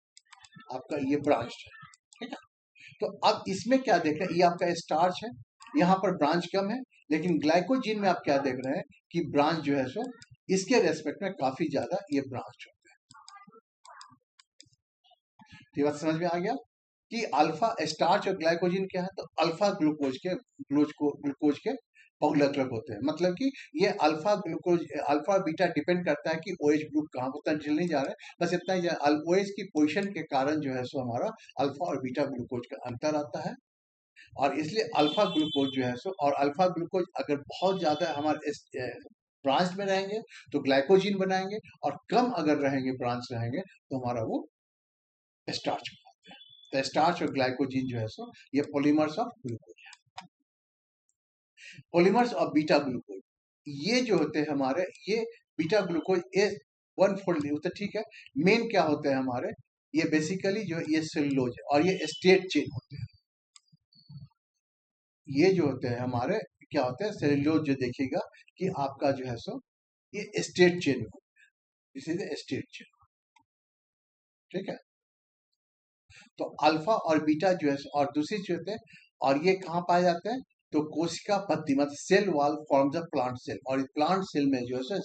आपका ये ब्रांच है, ठीक है। तो अब इसमें क्या देख रहे हैं, ये आपका स्टार्च है, यहाँ पर ब्रांच कम है, लेकिन ग्लाइकोजीन में आप क्या देख रहे हैं कि ब्रांच जो है सो इसके रेस्पेक्ट में काफी ज्यादा ये ब्रांच होते हैं। ये बात समझ में आ गया कि अल्फा स्टार्च और ग्लाइकोजीन क्या है, तो अल्फा ग्लूकोज के बहुलक होते हैं, मतलब कि ये alpha glucose alpha beta depend करता है कि ओएच ग्रुप कहाँ, उतना डिटेल नहीं जा रहा है, बस इतना ही ओएच की पोजीशन के कारण जो है सो हमारा अल्फा और बीटा ग्लूकोज का अंतर आता है, और इसलिए अल्फा ग्लूकोज जो है सो, और अल्फा ग्लूकोज अगर बहुत ज्यादा हमारे इस ब्रांच में रहेंगे तो ग्लाइकोजीन बनाएंगे, और कम अगर रहेंगे ब्रांच रहेंगे तो हमारा वो स्टार्च बनाते हैं। तो स्टार्च और ग्लाइकोजीन जो है सो ये पॉलीमर्स ऑफ ग्लूकोज है। पॉलीमर्स ऑफ बीटा ग्लूकोज ये जो होते हैं हमारे, ये बीटा ग्लूकोज ए वन फोल्ड होते हैं, ठीक है। मेन क्या होते हैं हमारे, ये बेसिकली जो ये सेलुलोज है, और ये स्टेट चेन होते हैं। ये जो होते हैं हमारे क्या होते हैं, सेलुलोज जो देखिएगा कि आपका जो है सो ये स्टेट चेन होते हैं, इसीलिए स्टेट चेन, ठीक है। तो अल्फा और बीटा जो है और दूसरी चीज होते हैं, और ये कहाँ पाए जाते हैं, तो कोशिका पत्ती मतलब cell wall form the plant cell, और प्लांट सेल में जो है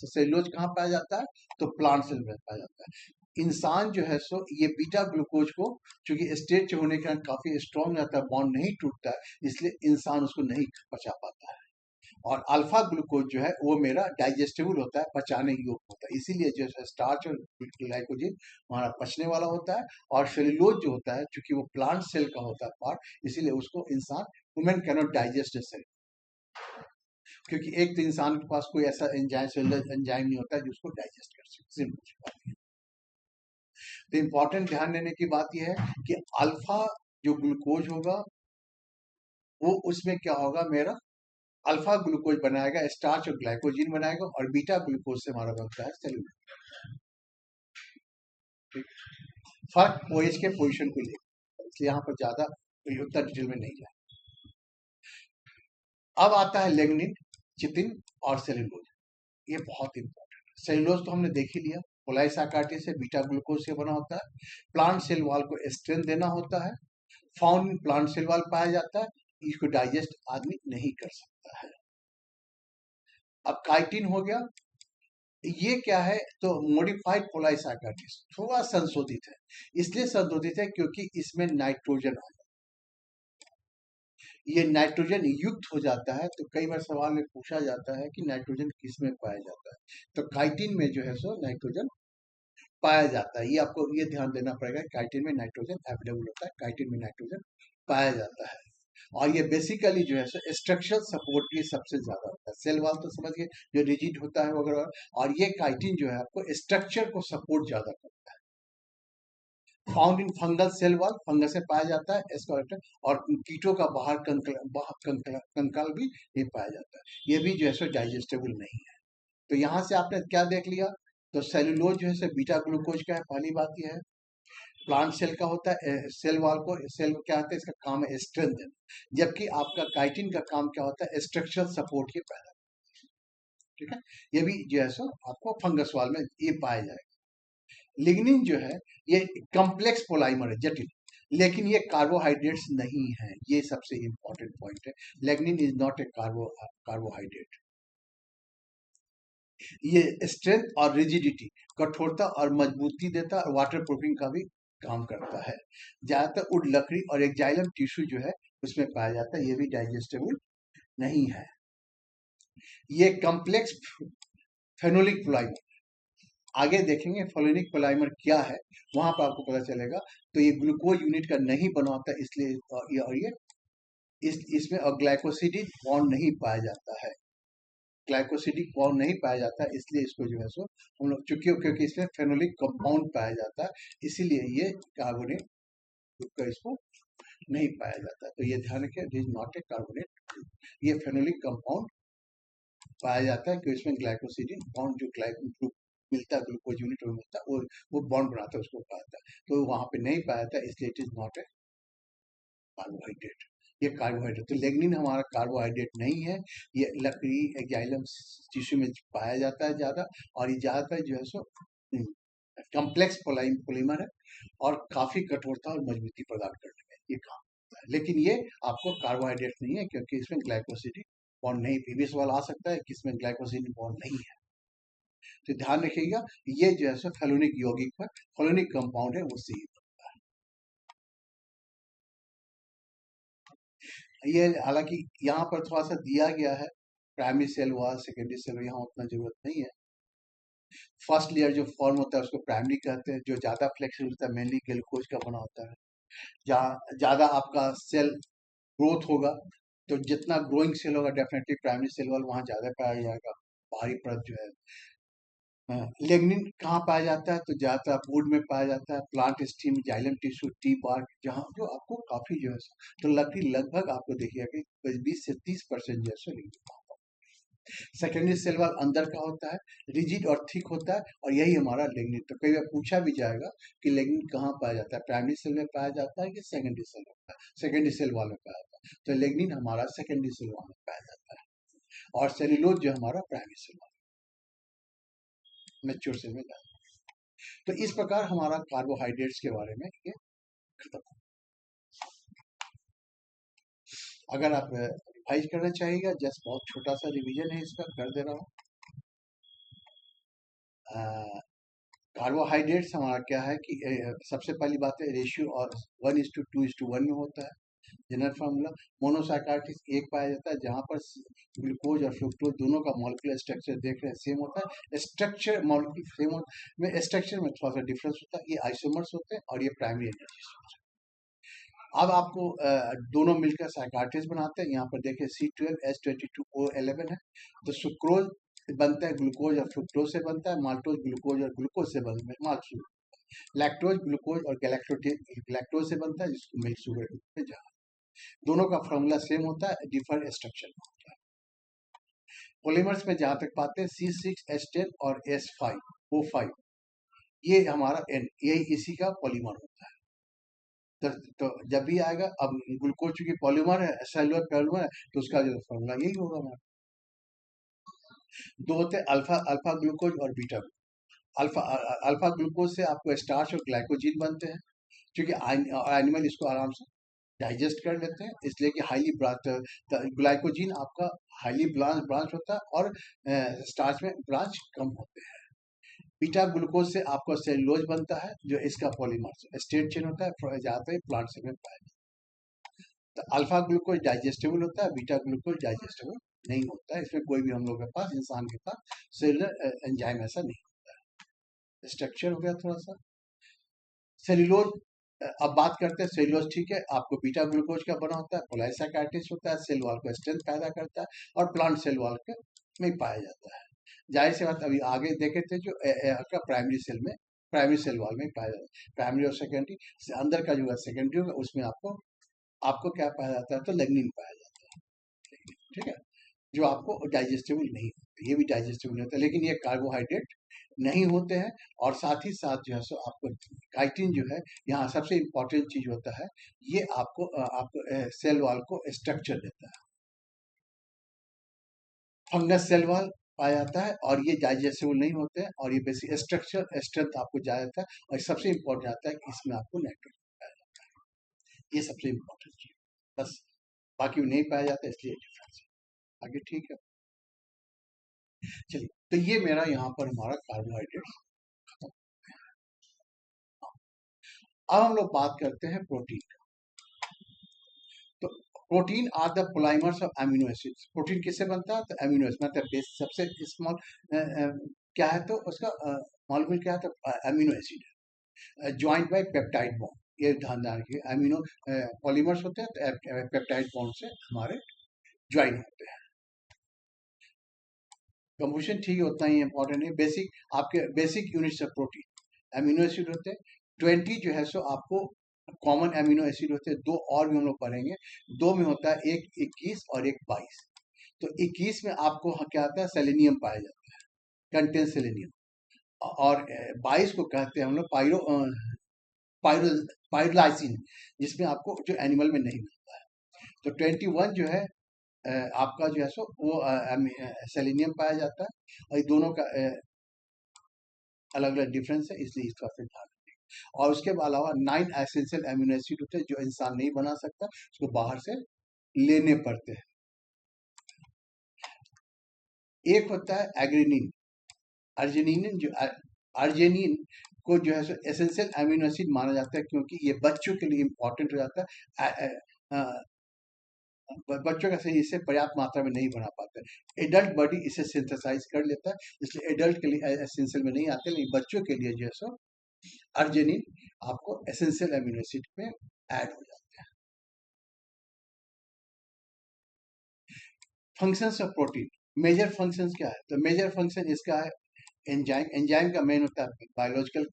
सेलुलोज कहाँ पाया जाता है, तो प्लांट सेल में पाया जाता है। इंसान जो है सो ये बीटा ग्लूकोज को, चूंकि स्टेट होने के कारण काफी स्ट्रॉन्ग रहता है, बॉन्ड नहीं टूटता है, इसलिए इंसान उसको नहीं पचा पाता है। और अल्फा ग्लूकोज जो है वो मेरा डाइजेस्टेबल होता है, पचाने योग्य होता है, इसीलिए जो है स्टार्च और ग्लाइकोजन हमारा पचने वाला होता है। और सेलुलोज जो होता है, चूंकि वो प्लांट सेल का होता है पार्ट, इसीलिए उसको इंसान ह्यूमन कैनॉट डाइजेस्ट सेल, क्योंकि एक तो इंसान के पास कोई ऐसा एंजाइम सेलुलर एंजाइम नहीं होता है जो उसको डाइजेस्ट कर सके, सिंपल। तो इंपॉर्टेंट ध्यान देने की बात यह है कि अल्फा जो ग्लूकोज होगा वो उसमें क्या होगा, मेरा अल्फा ग्लूकोज बनाएगा, स्टार्च और ग्लाइकोजीन बनाएगा, और बीटा ग्लूकोज से हमारा बनता है सेलुलोज। फर्क ओएच के पोजीशन को लेकर, इसलिए यहाँ पर ज्यादा उतना डिटेल में नहीं जाए। अब आता है लिग्निन, चिटिन और सेलुलोज। ये बहुत इंपॉर्टेंट है। सेलुलोज तो हमने देख ही लिया, पोलाइसाकार्टिस से बीटा ग्लूकोज से बना होता है, प्लांट सेल वॉल को स्ट्रेंथ देना होता है, found in plant cell wall पाया जाता है, इसको डाइजेस्ट आदमी नहीं कर सकता है। अब काइटिन हो गया, ये क्या है, तो मॉडिफाइड पोलाइसाकार्टिस, थोड़ा संशोधित है, इसलिए संशोधित है क्योंकि इसमें नाइट्रोजन आ जाता है, ये नाइट्रोजन युक्त हो जाता है। तो कई बार सवाल में पूछा जाता है कि नाइट्रोजन किस में पाया जाता है, तो काइटिन में जो है सो नाइट्रोजन पाया जाता है। ये आपको ये ध्यान देना पड़ेगा, काइटिन में नाइट्रोजन अवेलेबल होता है, काइटिन में नाइट्रोजन पाया जाता है। और ये बेसिकली जो है स्ट्रक्चरल सपोर्ट ये सबसे ज्यादा होता है। सेल वॉल तो समझ गए जो रिजिड होता है वगैरह, और ये काइटिन जो है आपको स्ट्रक्चर को सपोर्ट ज्यादा करता है। Found in fungal cell wall, fungus में पाया जाता है एस्कोलेटन, और कीटों का बाहर कंकाल भी ये पाया जाता है। ये भी जो है सो डाइजेस्टेबल नहीं है। तो यहाँ से आपने क्या देख लिया, तो सेलुलोज जो है बीटा ग्लूकोज का है, पहली बात यह है। प्लांट सेल का होता है, सेल वॉल को सेल क्या होता है, इसका काम है स्ट्रेंथ देना, जबकि आपका काइटिन का काम क्या होता है, स्ट्रक्चरल सपोर्ट के पैदा, ठीक है। ये भी जो है सो आपको फंगस वॉल में ये पाया जाएगा। लिग्निन जो है ये कॉम्प्लेक्स पोलाइमर है, जटिल, लेकिन ये कार्बोहाइड्रेट्स नहीं है, ये सबसे इंपॉर्टेंट पॉइंट है। Lignin is not a carbohydrate. ये स्ट्रेंथ और रिजिडिटी, कठोरता और मजबूती देता है, और वाटर प्रूफिंग का भी काम करता है। ज्यादातर वुड लकड़ी और एक जाइलम टिश्यू जो है उसमें पाया जाता है, ये भी डाइजेस्टेबल नहीं है। ये कॉम्प्लेक्स फेनोलिक पोलाइमर, आगे देखेंगे फेनोलिक पोलाइमर क्या है, वहां पर आपको पता चलेगा। तो ये ग्लूकोज यूनिट का नहीं बना होता, इसलिए और ये इसमें ग्लाइकोसिडिक बॉन्ड नहीं पाया जाता है, ग्लाइकोसिडिक बॉन्ड नहीं पाया जाता है, इसलिए इसको जो है सो हम लोग क्योंकि इसमें फेनोलिक कंपाउंड पाया जाता है, इसीलिए ये कार्बोनेट का इसको नहीं पाया जाता है। तो ये ध्यान रखिए, it is not a carbonate, ये फेनोलिक कंपाउंड पाया जाता है कि इसमें ग्लाइकोसिडिक बॉन्ड जो मिलता है, ग्लूकोज यूनिट में मिलता है, वो बॉन्ड बनाता है, उसको पाया जाता है, तो वहां पे नहीं पाया जाता, इसलिए it is not a carbohydrate. ये कार्बोहाइड्रेट, तो लेग्निन हमारा कार्बोहाइड्रेट नहीं है, ये लकड़ी एक्जाइलम टिश्यू में पाया जाता है ज्यादा, और ये ज्यादातर जो है सो कॉम्प्लेक्स पॉलीमर है और काफी कठोरता और मजबूती प्रदान करने में ये काम करता है। लेकिन ये आपको कार्बोहाइड्रेट नहीं है, क्योंकि इसमें ग्लाइकोसिडिक बॉन्ड नहीं। प्रीवियस सवाल आ सकता है कि इसमें ग्लाइकोसिडिक बॉन्ड नहीं है, तो ध्यान रखिएगा। ये जो है सो फेलोनिक यौगिक पर फेलोनिक कंपाउंड है, वो सी। ये हालांकि यहाँ पर थोड़ा सा दिया गया है, primary cell wall, secondary cell, यहाँ उतना जरूरत नहीं है। फर्स्ट लेयर जो फॉर्म होता है उसको प्राइमरी कहते हैं, जो ज्यादा फ्लेक्सिबल होता है, मेनली ग्लूकोज का बना होता है। जहाँ ज्यादा आपका सेल ग्रोथ होगा, तो जितना ग्रोइंग सेल होगा डेफिनेटली प्राइमरी सेल वॉल वहाँ ज्यादा पाया जाएगा, बाहरी परत जो है। लेग्निन कहाँ पाया जाता है, तो ज्यादातर वुड में पाया जाता है, प्लांट स्टीम, जाइलम टिश्यू, टी बार्क, जहाँ जो आपको काफी जो है तो लगभग आपको देखिएगा कि 20 से 30% जो है lignin। सेकेंडरी सेल वॉल अंदर का होता है, रिजिड और थिक होता है, और यही हमारा लेग्निन। तो कई बार पूछा भी जाएगा कि लेग्निन कहाँ पाया जाता है, प्राइमरी सेल में पाया जाता है कि सेकेंडरी सेल में पाया, सेकेंडरी सेल वॉल में पाया जाता है। तो लेग्निन हमारा सेकेंडरी सेल वॉल में पाया जाता है, और सेल्यूलोज जो हमारा primary cell wall, mature cell में जाता है। तो इस प्रकार हमारा कार्बोहाइड्रेट्स के बारे में ये खत्म। अगर आप रिवाइज करना चाहिएगा, जस्ट बहुत छोटा सा रिवीजन है इसका, कर दे रहा हूँ। कार्बोहाइड्रेट्स हमारा क्या है कि सबसे पहली बात है रेशियो और 1:2:1 में होता है। जनरल फार्मूला, मोनोसाइकार्टिस एक पाया जाता है, जहां पर ग्लूकोज और फ्रुक्टोज दोनों का मॉलिक्यूलर स्ट्रक्चर देख रहे हैं सेम होता है, स्ट्रक्चर मॉलिक्यूल सेम होता है, में स्ट्रक्चर में थोड़ा सा डिफरेंस होता है। ये आइसोमर्स होते हैं और ये प्राइमरी एनर्जी सोर्स है। अब आपको दोनों मिलकर साइकार्टिस बनाते हैं। यहाँ पर देखिए C12H22O11 है, तो सुक्रोज बनता है ग्लूकोज और फ्रुक्टोज से बनता है, माल्टोज ग्लूकोज और ग्लूकोज से बनता है, माल्टोज, लैक्टोज ग्लूकोज और गैलेक्टोज से बनता है, जिसको मिल्क शुगर में जा। दोनों का फॉर्मूला सेम होता है, डिफरेंट स्ट्रक्चर में होता है। पॉलीमर्स में जहां तक पाते हैं C6H10 और S5O5, ये हमारा N, यही इसी का पॉलीमर होता है। तो जब भी आएगा, अब ग्लूकोज चूंकि पॉलीमर है, सेलुलर पॉलीमर है, तो उसका जो फॉर्मूला यही होगा हमारा। दो होते हैं अल्फा अल्फा ग्लूकोज और बीटा। अल्फा अल्फा ग्लूकोज से आपको स्टार्च और ग्लाइकोजिन बनते हैं, क्योंकि एनिमल इसको आराम से डाइजेस्ट कर लेते हैं, इसलिए कि हाईली ब्रांच ग्लाइकोजिन आपका हाईली ब्रांच होता है, और स्टार्च में ब्रांच कम होते हैं। बीटा ग्लूकोज से आपका सेलुलोज बनता है, जो इसका पॉलीमर स्टेट चेन होता है, ज्यादातर प्लांट सेल में पाया जाता है। तो अल्फा ग्लूकोज डाइजेस्टेबल होता है, बीटा ग्लूकोज डाइजेस्टेबल नहीं होता है। इसमें कोई भी हम लोग के पास, इंसान के पास सेलुलर एंजाइम ऐसा नहीं होता है। स्ट्रक्चर हो गया थोड़ा सा। सेल्यूलोज, अब बात करते हैं सेल्यूलोज, ठीक है, आपको बीटा ग्लूकोज का बना होता है, पोलाइसाकार्टिस होता है, सेल वॉल को स्ट्रेंथ पैदा करता है, और प्लांट सेल वॉल के में पाया जाता है। जाहिर सी बात, अभी आगे देखे थे जो आपका प्राइमरी सेल में, प्राइमरी सेल वॉल में पाया जाता है। प्राइमरी और सेकेंडरी अंदर का जो है सेकेंडरी होगा, उसमें आपको आपको क्या पाया जाता है, तो लेग्निन पाया जाता है, ठीक है, जो आपको डाइजेस्टेबल नहीं होते, ये भी डाइजेस्टेबल नहीं होता, लेकिन ये कार्बोहाइड्रेट नहीं होते हैं। और साथ ही साथ जो है सो आपको काइटिन जो है, यहाँ सबसे इम्पोर्टेंट चीज होता है, ये आपको सेल वॉल को स्ट्रक्चर देता है। फंगस सेल वॉल पाया जाता है, और ये डाइजेस्टेबल नहीं होते हैं, और ये बेसिक स्ट्रक्चर स्ट्रेंथ आपको जाया जाता है, और सबसे इम्पोर्टेंट आता है कि इसमें आपको नाइट्रोजन पाया जाता है। ये सबसे इम्पोर्टेंट चीज, बस बाकी नहीं पाया जाता, इसलिए डिफरेंस है। आगे ठीक है, चलिए। तो ये मेरा यहाँ पर हमारा कार्बोहाइड्रेट खत्म। अब हम लोग बात करते हैं प्रोटीन। तो protein are the polymers of amino acids. Protein किससे बनता है, तो अमीनो एसिड, मतलब बेस सबसे स्मॉल क्या है, तो उसका मॉलिक्यूल क्या है, तो अमीनो एसिड है, ज्वाइंट बाय पेप्टाइड बॉन्ड। ये ध्यान रखिए, अमीनो पॉलीमर्स होते हैं, तो पेप्टाइड बॉन्ड से हमारे ज्वाइन होते हैं। कंपोजिशन ठीक है, उतना ही इंपॉर्टेंट है। बेसिक आपके basic units of protein amino acid होते हैं। 20 जो है सो आपको कॉमन अमीनो एसिड होते हैं, दो और भी हम लोग पढ़ेंगे। दो में होता है एक 21 और एक 22। तो 21 में आपको क्या आता है, सेलेनियम पाया जाता है, कंटेन सेलेनियम। और 22 को कहते हैं हम लोग पायरो पायरोलाइसिन, जिसमें आपको जो एनिमल में नहीं मिलता है। तो 21 जो है आपका जो है सो वो सेलेनियम पाया जाता है, और ये दोनों का अलग अलग डिफरेंस है, इसलिए इसका फिर ध्यान रखिए। और उसके अलावा 9 एसेंशियल अमीनो एसिड होते हैं जो इंसान नहीं बना सकता, उसको बाहर से लेने पड़ते हैं। एक होता है एग्रेनिन, अर्जिनिन, जो अर्जिनिन को जो है एसेंशियल अमीनो एसिड माना जाता है, क्योंकि ये बच्चों के लिए इंपॉर्टेंट हो जाता है। बच्चों का सही इससे पर्याप्त मात्रा में नहीं बना पाते, एडल्ट बॉडी इसे सिंथेसाइज कर लेता है, इसलिए एडल्ट के लिए एसेंशियल में नहीं आते, लेकिन बच्चों के लिए जो है सो अर्जिनिन आपको एसेंशियल अमीनो एसिड में ऐड हो जाता है। Functions of protein, major functions क्या है? तो मेजर फंक्शन इसका है एंजाइम। एंजाइम का मेन होता है बायोलॉजिकल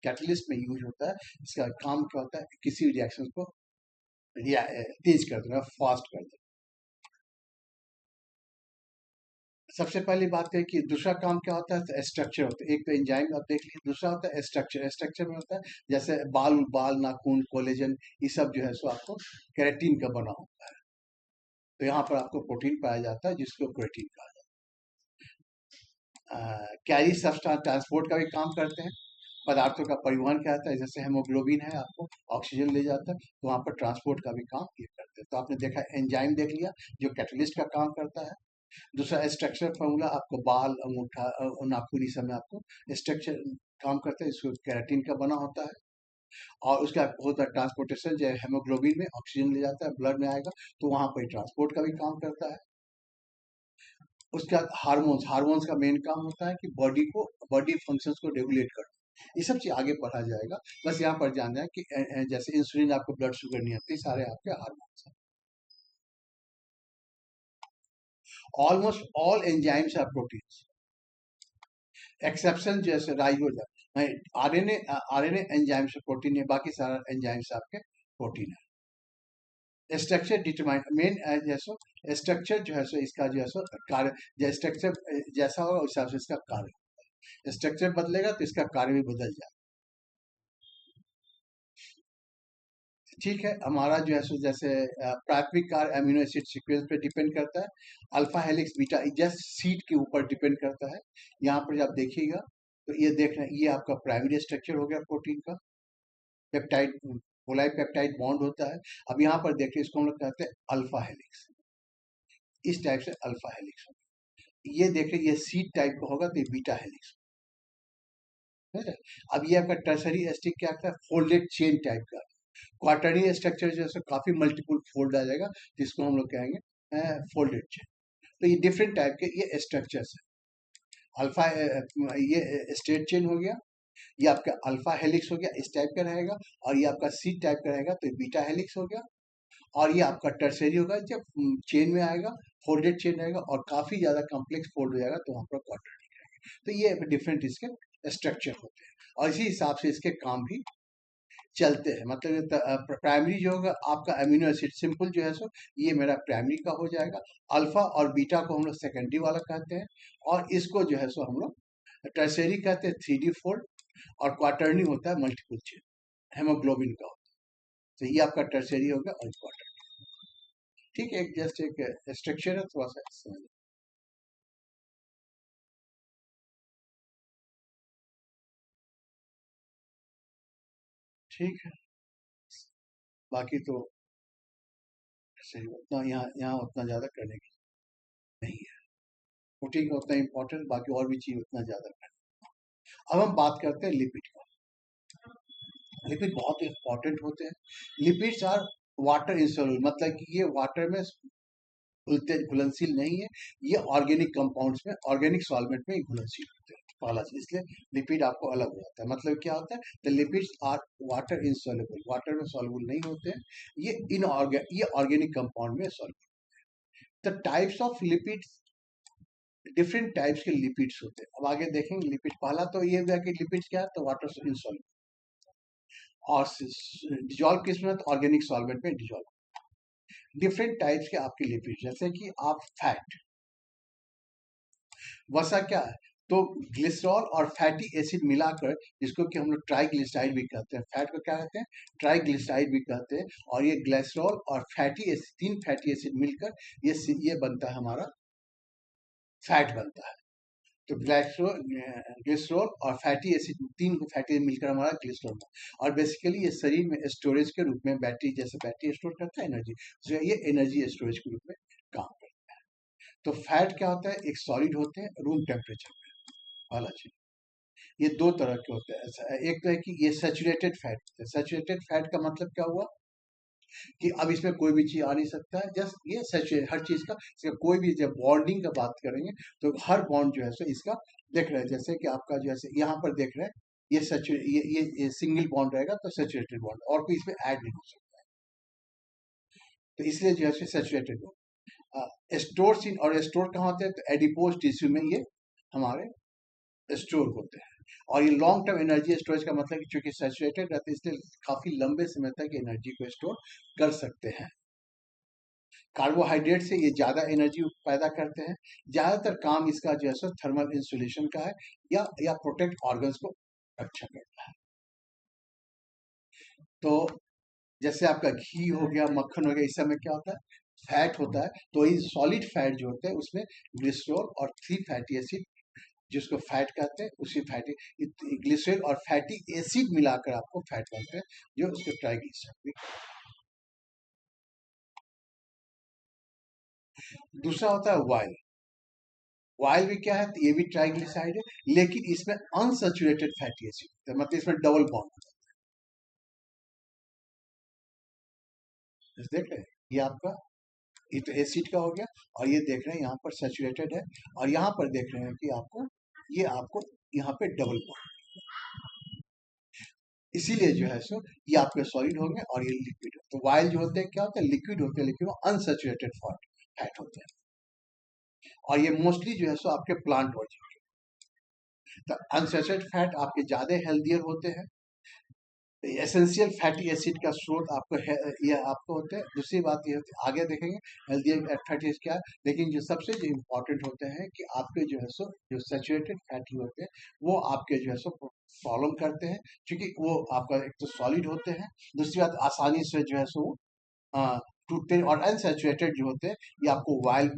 कैटलिस्ट में यूज होता है। इसका काम क्या होता है? किसी भी रिएक्शन को तेज कर देना, फास्ट कर देना। सबसे पहली बात है कि दूसरा काम क्या होता है? तो स्ट्रक्चर होता है। एक तो एंजाइम आप देख लीजिए, दूसरा होता है स्ट्रक्चर। स्ट्रक्चर में होता है जैसे बाल बाल नाखून, कोलेजन, ये सब जो है सो आपको केराटिन का बना होता है। तो यहाँ पर आपको प्रोटीन पाया जाता है जिसको केराटिन कहा जाता है। कैरी सब्सटेंस ट्रांसपोर्ट का भी काम करते हैं, पदार्थों का परिवहन कहता है। जैसे हेमोग्लोबिन है, आपको ऑक्सीजन ले जाता है, तो वहाँ पर ट्रांसपोर्ट का भी काम ये करते हैं। तो आपने देखा एंजाइम देख लिया जो कैटलिस्ट का काम करता है। दूसरा स्ट्रक्चर फॉर्मूला आपको बाल, अंगूठा, नाखून, इस समय आपको स्ट्रक्चर काम करता है, इसको केराटिन का बना होता है। और उसका होता है ट्रांसपोर्टेशन, जो हेमोग्लोबिन में ऑक्सीजन ले जाता है, ब्लड में आएगा, तो वहां पर ट्रांसपोर्ट का भी काम करता है। उसके बाद हार्मोन्स, हार्मोन्स का मेन काम होता है कि बॉडी फंक्शंस को रेगुलेट करना। ये सब चीज आगे पढ़ा जाएगा, बस यहाँ पर जान जाए कि जैसे इंसुलिन आपको ब्लड शुगर नहीं आती, सारे आपके हार्मोन्स हैं। Almost all enzymes are proteins, exception जैसे राइबोसोम, आरएनए, आरएनए एंजाइम से प्रोटीन है, बाकी सारा एंजाइम्स आपके प्रोटीन है। स्ट्रक्चर डिटरमाइन मेन जैसे स्ट्रक्चर जो है सो इसका जो है सो कार्य, स्ट्रक्चर जैसा होगा उस हिसाब से इसका कार्य, स्ट्रक्चर बदलेगा तो इसका कार्य भी बदल जाएगा। ठीक है, हमारा जो है सो जैसे प्राथमिक कार्य अमीनो एसिड सीक्वेंस पे डिपेंड करता है। Alpha helix beta just seat के ऊपर डिपेंड करता है। यहाँ पर जब देखिएगा तो ये देख रहे हैं, ये आपका प्राइमरी स्ट्रक्चर हो गया प्रोटीन का, पेप्टाइड पोलाइपेप्टाइड बॉन्ड होता है। अब यहाँ पर देखिए, इसको हम लोग कहते हैं अल्फा हेलिक्स, इस टाइप से अल्फा हेलिक्स होगा। ये देखिए, ये सी टाइप का होगा तो ये बीटा हेलिक्स। अब ये आपका टर्सरी स्टिक क्या है? फोल्डेड चेन टाइप का। क्वार्टरनी स्ट्रक्चर जैसे काफी मल्टीपल फोल्ड आ जाएगा, जिसको हम लोग कहेंगे फोल्डेड चेन। तो ये डिफरेंट टाइप के ये स्ट्रक्चर्स है। अल्फा ये स्ट्रेट चेन हो गया, ये आपका अल्फा हेलिक्स हो गया, इस टाइप का रहेगा। और ये आपका सी टाइप का रहेगा तो बीटा हेलिक्स हो गया। और ये आपका टर्सरी होगा, जब चेन में आएगा फोल्डेड चेन रहेगा, और काफी ज्यादा कॉम्प्लेक्स फोल्ड हो जाएगा तो वहां पर क्वार्टरनी रहेगा। तो ये डिफरेंट इसके स्ट्रक्चर होते हैं, और इसी हिसाब से इसके काम भी चलते हैं। मतलब प्राइमरी जो होगा आपका अमीनो एसिड सिंपल जो है सो ये मेरा प्राइमरी का हो जाएगा। अल्फा और बीटा को हम लोग सेकेंडरी वाला कहते हैं, और इसको जो है सो हम लोग टर्सरी कहते हैं, 3D फोल्ड। और क्वार्टरनी होता है मल्टीपल चेन, हेमोग्लोबिन का होता है। तो ये आपका टर्सरी होगा और क्वार्टरनी। ठीक है, एक जस्ट एक स्ट्रक्चर है, थोड़ा सा समझ। ठीक है, बाकी तो सही उतना यहाँ यहाँ उतना ज्यादा करने की नहीं है। प्रोटीन का उतना इम्पोर्टेंट, बाकी और भी चीज उतना ज्यादा करना। अब हम बात करते हैं लिपिड का। लिपिड बहुत इंपॉर्टेंट होते हैं। लिपिड्स आर वाटर इंसोल्यूबल, मतलब कि ये वाटर में घुलनशील नहीं है, ये ऑर्गेनिक कंपाउंड्स में, ऑर्गेनिक सॉल्वेंट में घुलनशील होते हैं। पहला चीज, इसलिए लिपिड आपको अलग हो जाता है। मतलब क्या होता है? The lipids are water insoluble, water में सॉल्युबल नहीं होते हैं, ये ऑर्गेनिक कंपाउंड में soluble. The types of lipids, different types के लिपिड्स होते हैं। अब आगे देखेंगे लिपिड। पहला तो ये है कि लिपिड्स क्या है? तो वाटर इनसॉल्युबल, और डिजॉल्व किस में? तो ऑर्गेनिक सॉल्वेंट में डिजॉल्व। डिफरेंट टाइप्स के आपके लिपिड, जैसे कि आप फैट, वसा क्या है? तो ग्लिसरॉल और फैटी एसिड मिलाकर, जिसको कि हम लोग ट्राइग्लिसराइड भी कहते हैं, फैट को क्या कहते हैं? ट्राइग्लिसराइड भी कहते हैं। और ये ग्लिसरॉल और फैटी एसिड, 3 फैटी एसिड मिलकर ये बनता है हमारा फैट बनता है। तो ग्लिसरॉल और फैटी एसिड, तीन को फैटी मिलकर हमारा ग्लिसरॉल और बेसिकली ये शरीर में स्टोरेज के रूप में बैटरी जैसे बैटरी स्टोर करता है एनर्जी, तो ये एनर्जी स्टोरेज के रूप में काम करता है। तो फैट क्या होता है, एक सॉलिड होते हैं रूम टेम्परेचर में वाला चीज। ये दो तरह के होते हैं, एक तो है कि ये सैचुरेटेड फैट होते हैं। सैचुरेटेड फैट का मतलब क्या हुआ कि अब इसमें कोई भी चीज आ नहीं सकता है, जस्ट ये सैचुरेट हर चीज का, इसका कोई भी जब बॉन्डिंग का बात करेंगे तो हर बॉन्ड जो है सो इसका देख रहे हैं, जैसे कि आपका जो है यहाँ पर देख रहे हैं ये सैचुरेट ये सिंगल बॉन्ड रहेगा तो सैचुरेटेड बॉन्ड, और कोई इसमें ऐड नहीं हो सकता है, तो इसलिए जो है सैचुरेटेड बॉन्ड। स्टोर इन और स्टोर कहाँ होते हैं, तो एडिपोज टिश्यू में ये हमारे स्टोर होते हैं। और ये लॉन्ग टर्म एनर्जी स्टोरेज का मतलब कि चूंकि सैचुरेटेड रहते हैं इसलिए काफी लंबे समय तक एनर्जी को स्टोर कर सकते हैं। कार्बोहाइड्रेट से ये ज्यादा एनर्जी पैदा करते हैं। ज्यादातर काम इसका जो है सो थर्मल इंसुलेशन का है या प्रोटेक्ट ऑर्गन्स को रक्षा करता है। तो जैसे आपका घी हो गया, मक्खन हो गया, इस समय क्या होता है, फैट होता है। तो ये सॉलिड फैट जो होते हैं उसमें ग्लिसरॉल और 3 फैटी एसिड जिसको फैट कहते हैं, उसी फैटी ग्लिसरॉल और फैटी एसिड मिलाकर आपको फैट बनते हैं जो उसको ट्राइग्लिसराइड। दूसरा होता है वाइल। वाइल भी क्या है, तो ये भी ट्राइग्लिसराइड है लेकिन इसमें अनसैचुरेटेड फैटी एसिड, मतलब इसमें डबल बॉन्ड देख रहे हैं। ये आपका ये तो एसिड का हो गया, और ये देख रहे हैं यहाँ पर सैचुरेटेड है, और यहाँ पर देख रहे हैं कि आपको यहाँ पे डबल बॉन्ड, इसीलिए जो है सो ये आपके सॉलिड होंगे और ये लिक्विड। तो वाइल जो होते हैं क्या होते हैं, लिक्विड होते हैं, लेकिन वो अनसैचुरेटेड फैट होते हैं, और ये मोस्टली जो है सो आपके प्लांट ओरिजिन। तो अनसैचुरेटेड फैट आपके ज्यादा हेल्दियर होते हैं। एसेंशियल फैटी एसिड का स्रोत आपको ये आपको होते हैं। दूसरी बात ये होती है, आगे देखेंगे हेल्दियर फैटी एसिड क्या है, लेकिन जो सबसे जो इम्पोर्टेंट होते हैं कि आपके जो है सो जो सैचुरेटेड फैटी होते हैं वो आपके जो है सो प्रॉब्लम करते हैं, क्योंकि वो आपका एक तो सॉलिड होते हैं, दूसरी बात आसानी से जो है सो टूटते हैं, और अनसैचुरेटेड जो होते हैं ये आपको वाइल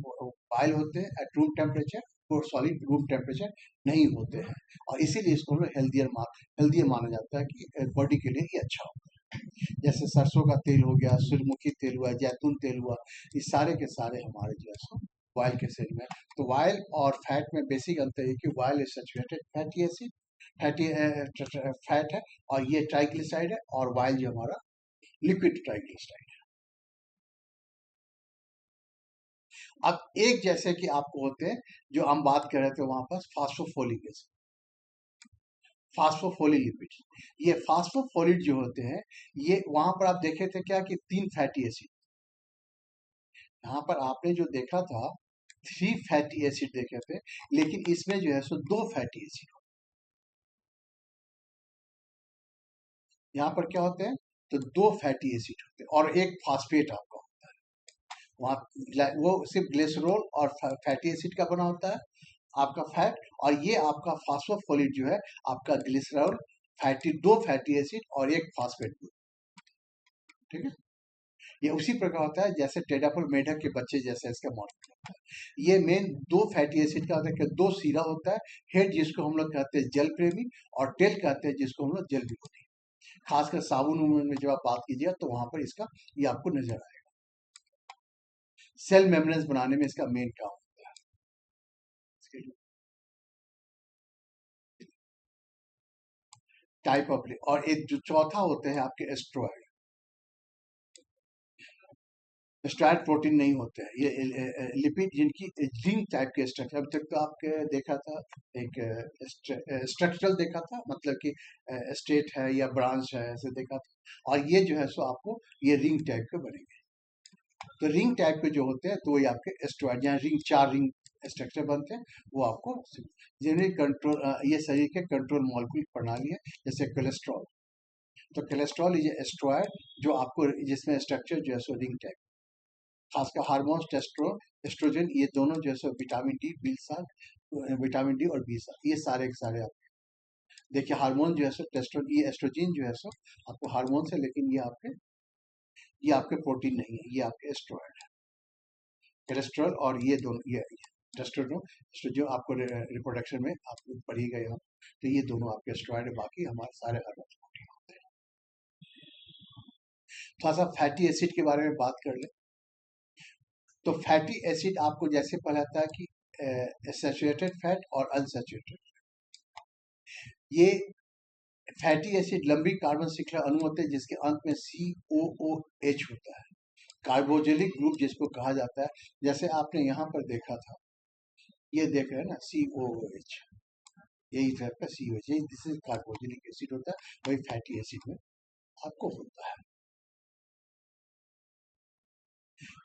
वाइल होते हैं एट रूम टेम्परेचर, और सॉलिड रूम टेम्परेचर नहीं होते हैं, और इसीलिए इसको हेल्दियर माना जाता है कि बॉडी के लिए ये अच्छा होता है। जैसे सरसों का तेल हो गया, सूर्यमुखी तेल हुआ, जैतून तेल हुआ, ये सारे के सारे हमारे जो है सो वाइल के सेल में। तो वाइल और फैट में बेसिक अंतर है कि while is saturated fatty acid fatty fat है, और ये ट्राइग्लिसराइड है, और वाइल जो हमारा लिक्विड ट्राइग्लिसराइड है। अब एक जैसे कि आपको होते हैं जो हम बात कर रहे थे वहां पर फास्फोफोलिक एसिड, फास्फोफोलिलिपिड। ये फास्फोफोलिड जो होते हैं ये वहां पर आप देखे थे क्या कि 3 फैटी एसिड, यहाँ पर आपने जो देखा था 3 फैटी एसिड देखे थे, लेकिन इसमें जो है सो 2 फैटी एसिड। यहाँ पर क्या होते हैं, तो 2 फैटी एसिड होते हैं और एक फास्फेट आपका होता है। वहाँ वो सिर्फ ग्लिसरॉल और फैटी एसिड का बना होता है आपका फैट, और ये आपका फास्फोफोलिड जो है आपका ग्लिसरॉल फैटी 2 फैटी एसिड और एक फास्फेट ग्रुप, ठीक है। ये उसी प्रकार होता है जैसे टेडाफल मेढक के बच्चे जैसे इसका मॉडल होता है। ये मेन 2 फैटी एसिड का होता है कि 2 सीरा होता है, हेड जिसको हम लोग कहते हैं जल प्रेमी, और टेल कहते हैं जिसको हम लोग जल विरोधी। खासकर साबुन में जब आप बात कीजिएगा तो वहां पर इसका ये आपको नजर आएगा। सेल मेम्ब्रेन्स बनाने में इसका मेन काम होता है। टाइप ऑफ, और एक जो चौथा होते हैं आपके एस्ट्रॉइड। स्ट्राइड प्रोटीन नहीं होते हैं, ये लिपिड जिनकी रिंग टाइप के स्ट्रक्चर। अभी तक तो आपके देखा था एक स्ट्रक्चरल देखा था, मतलब कि स्टेट है या ब्रांच है ऐसे देखा था, और ये जो है सो आपको ये रिंग टाइप के बनेंगे। तो रिंग टाइप के जो होते हैं तो ये आपके एस्ट्रॉइड, जहाँ रिंग 4 रिंग स्ट्रक्चर बनते हैं वो आपको जिन्हें कंट्रोल, ये शरीर के कंट्रोल मॉलिक्यूल प्रणाली है, जैसे कोलेस्ट्रॉल। तो कोलेस्ट्रॉल इज एस्ट्रॉइड जो आपको जिसमें स्ट्रक्चर जो है सो रिंग टाइप, खासकर हार्मोन्स टेस्ट्रोन एस्ट्रोजन ये दोनों जो है विटामिन डी विटामिन डी और बी7 ये सारे के सारे आप देखिए। हार्मोन जो है सो टेस्ट्रोन, ये एस्ट्रोजन जो है सो आपको हार्मोन है, लेकिन ये आपके प्रोटीन नहीं है, ये आपके एस्ट्रॉइड है, कोलेस्ट्रॉल और ये दोनों ये टेस्टोस्टेरोन, जो आपको रिप्रोडक्शन में आप पढ़ी गई हो, तो ये दोनों आपके स्टेरॉइड है, बाकी हमारे सारे हार्मोन प्रोटीन होते हैं। थोड़ा सा फैटी एसिड के बारे में बात कर ले। तो फैटी एसिड आपको जैसे पता आता है कि सैचुरेटेड फैट और अनसैचुरेटेड। ये फैटी एसिड लंबी कार्बन श्रृंखला अणु होते हैं जिसके अंत में COOH होता है, कार्बोजिलिक ग्रुप जिसको कहा जाता है। जैसे आपने यहाँ पर देखा था, ये देख रहे हैं ना COOH, यही टाइप का COH, यही दिस इज कार्बोजिलिक एसिड होता है, वही फैटी एसिड में आपको होता है।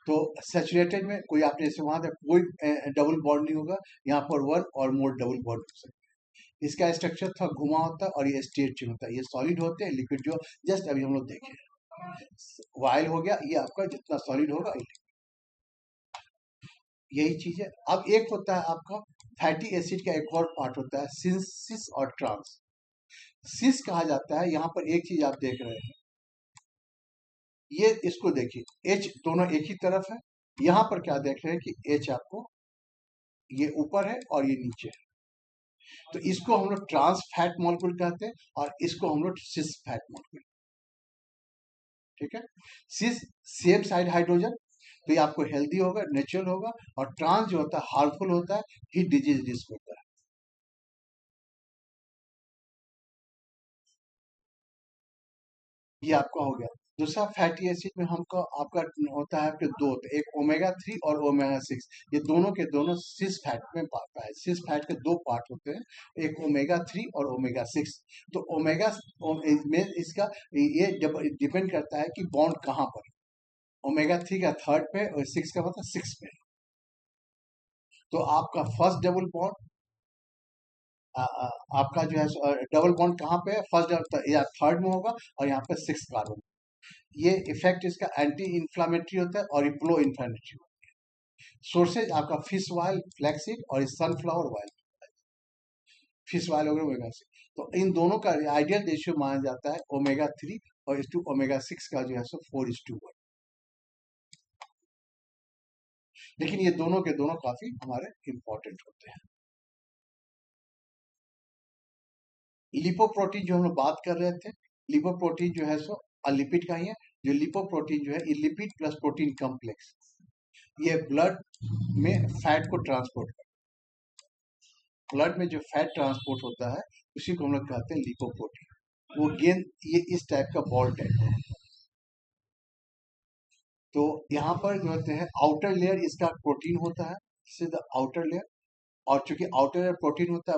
तो सैचुरेटेड में कोई आपने जैसे वहां कोई डबल बॉन्ड नहीं होगा, यहाँ पर वन और मोर डबल बॉन्ड हो सकते हैं। इसका स्ट्रक्चर थोड़ा घुमा होता है और ये स्ट्रेट चेन होता है। ये सॉलिड होते हैं, लिक्विड जो जस्ट अभी हम लोग देखे। वाइल हो गया, ये आपका जितना सॉलिड होगा यही चीज है। अब एक होता है आपका फैटी एसिड का एक और पार्ट होता है सिंसिस और ट्रांस। सिस कहा जाता है, यहाँ पर एक चीज आप देख रहे हैं, ये इसको देखिए, H दोनों एक ही तरफ है। यहाँ पर क्या देख रहे हैं कि H आपको ये ऊपर है और ये नीचे है, तो इसको हम लोग ट्रांस फैट मॉलिक्यूल कहते हैं और इसको हम लोग सिस फैट मॉलिक्यूल। ठीक है, सिस सेम साइड हाइड्रोजन, तो ये आपको हेल्दी होगा, नेचुरल होगा, और ट्रांस जो होता है हार्मफुल होता है, हीट डिजीज रिस्क होता है। ये आपका हो गया। दूसरा फैटी एसिड में हमको आपका होता है आपके दो होते हैं, एक ओमेगा 3 और ओमेगा 6। ये दोनों के दोनों सिस फैट में पाता है। सिस फैट के दो पार्ट होते हैं, एक ओमेगा 3 और ओमेगा 6। तो ओमेगा में इसका ये डिपेंड करता है कि बॉन्ड कहाँ पर। ओमेगा 3 का थर्ड पे और 6 का मतलब 6 पे। तो आपका फर्स्ट डबल बॉन्ड आपका जो है डबल बॉन्ड कहाँ पे है, फर्स्ट या थर्ड में होगा, और यहाँ पे 6 कार्बन। ये इफेक्ट इसका एंटी इंफ्लामेटरी होता है और ये प्रो इंफ्लामेटरी होता है। सोर्सेज आपका फिश ऑयल, फ्लैक्सीड और सनफ्लावर ऑयल। फिश ऑयल वगैरह ओमेगा 6, तो इन दोनों का आइडियल रेशियो माना जाता है ओमेगा 3 और इस टू ओमेगा 6 का जो है सो 4:1। लेकिन ये दोनों के दोनों काफी हमारे इंपॉर्टेंट होते हैं। लिपोप्रोटीन जो हम लोग बात कर रहे थे, लिपोप्रोटीन जो है सो लिपिड का ही है। जो लिपोप्रोटीन जो है ये लिपिड प्लस प्रोटीन कॉम्प्लेक्स, ये ब्लड में फैट को ट्रांसपोर्ट करता है। ब्लड में जो फैट ट्रांसपोर्ट होता है उसी को हम लोग कहते हैं लिपोप्रोटीन। वो गेंद ये इस टाइप का बॉल टाइप है। तो यहाँ पर जो होते हैं आउटर लेयर इसका प्रोटीन होता है, द आउटर लेयर। और चूंकि आउटर लेयर प्रोटीन होता है,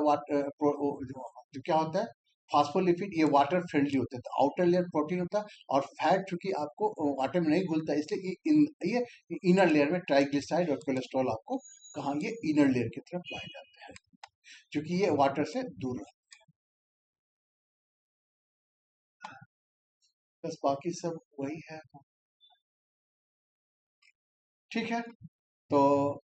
तो क्या होता है फास्फोलिपिड, ये वाटर फ्रेंडली होता है, तो आउटर लेयर प्रोटीन होता है। और फैट चूंकि आपको वाटर में नहीं घुलता है, इसलिए ये इनर लेयर में ट्राइग्लिसराइड और कोलेस्ट्रॉल आपको कहाँ ये इनर लेयर की तरफ पाए जाते हैं, क्योंकि ये वाटर से दूर रहते हैं। बस बाकी सब वही है। ठीक है, तो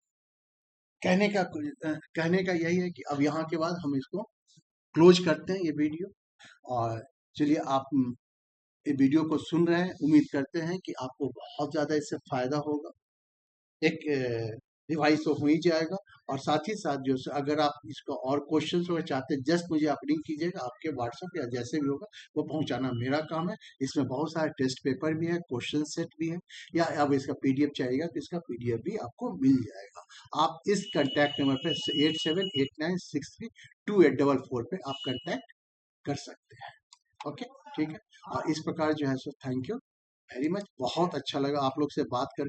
कहने का यही है कि अब यहाँ के बाद हम इसको क्लोज करते हैं ये वीडियो। और चलिए, आप ये वीडियो को सुन रहे हैं, उम्मीद करते हैं कि आपको बहुत ज़्यादा इससे फायदा होगा। एक रिवाइज तो हो ही जाएगा, और साथ ही साथ जो अगर आप इसका और क्वेश्चन वगैरह चाहते हैं, जस्ट मुझे आप लिंक कीजिएगा, आपके व्हाट्सएप या जैसे भी होगा वो पहुंचाना मेरा काम है। इसमें बहुत सारे टेस्ट पेपर भी है, क्वेश्चन सेट भी है, या अब इसका PDF चाहिएगा तो इसका PDF भी आपको मिल जाएगा। आप इस कंटैक्ट नंबर पे 8789632844 पे आप कंटैक्ट कर सकते हैं। ओके, ठीक है। और इस प्रकार जो है so thank you very much, बहुत अच्छा लगा आप लोग से बात कर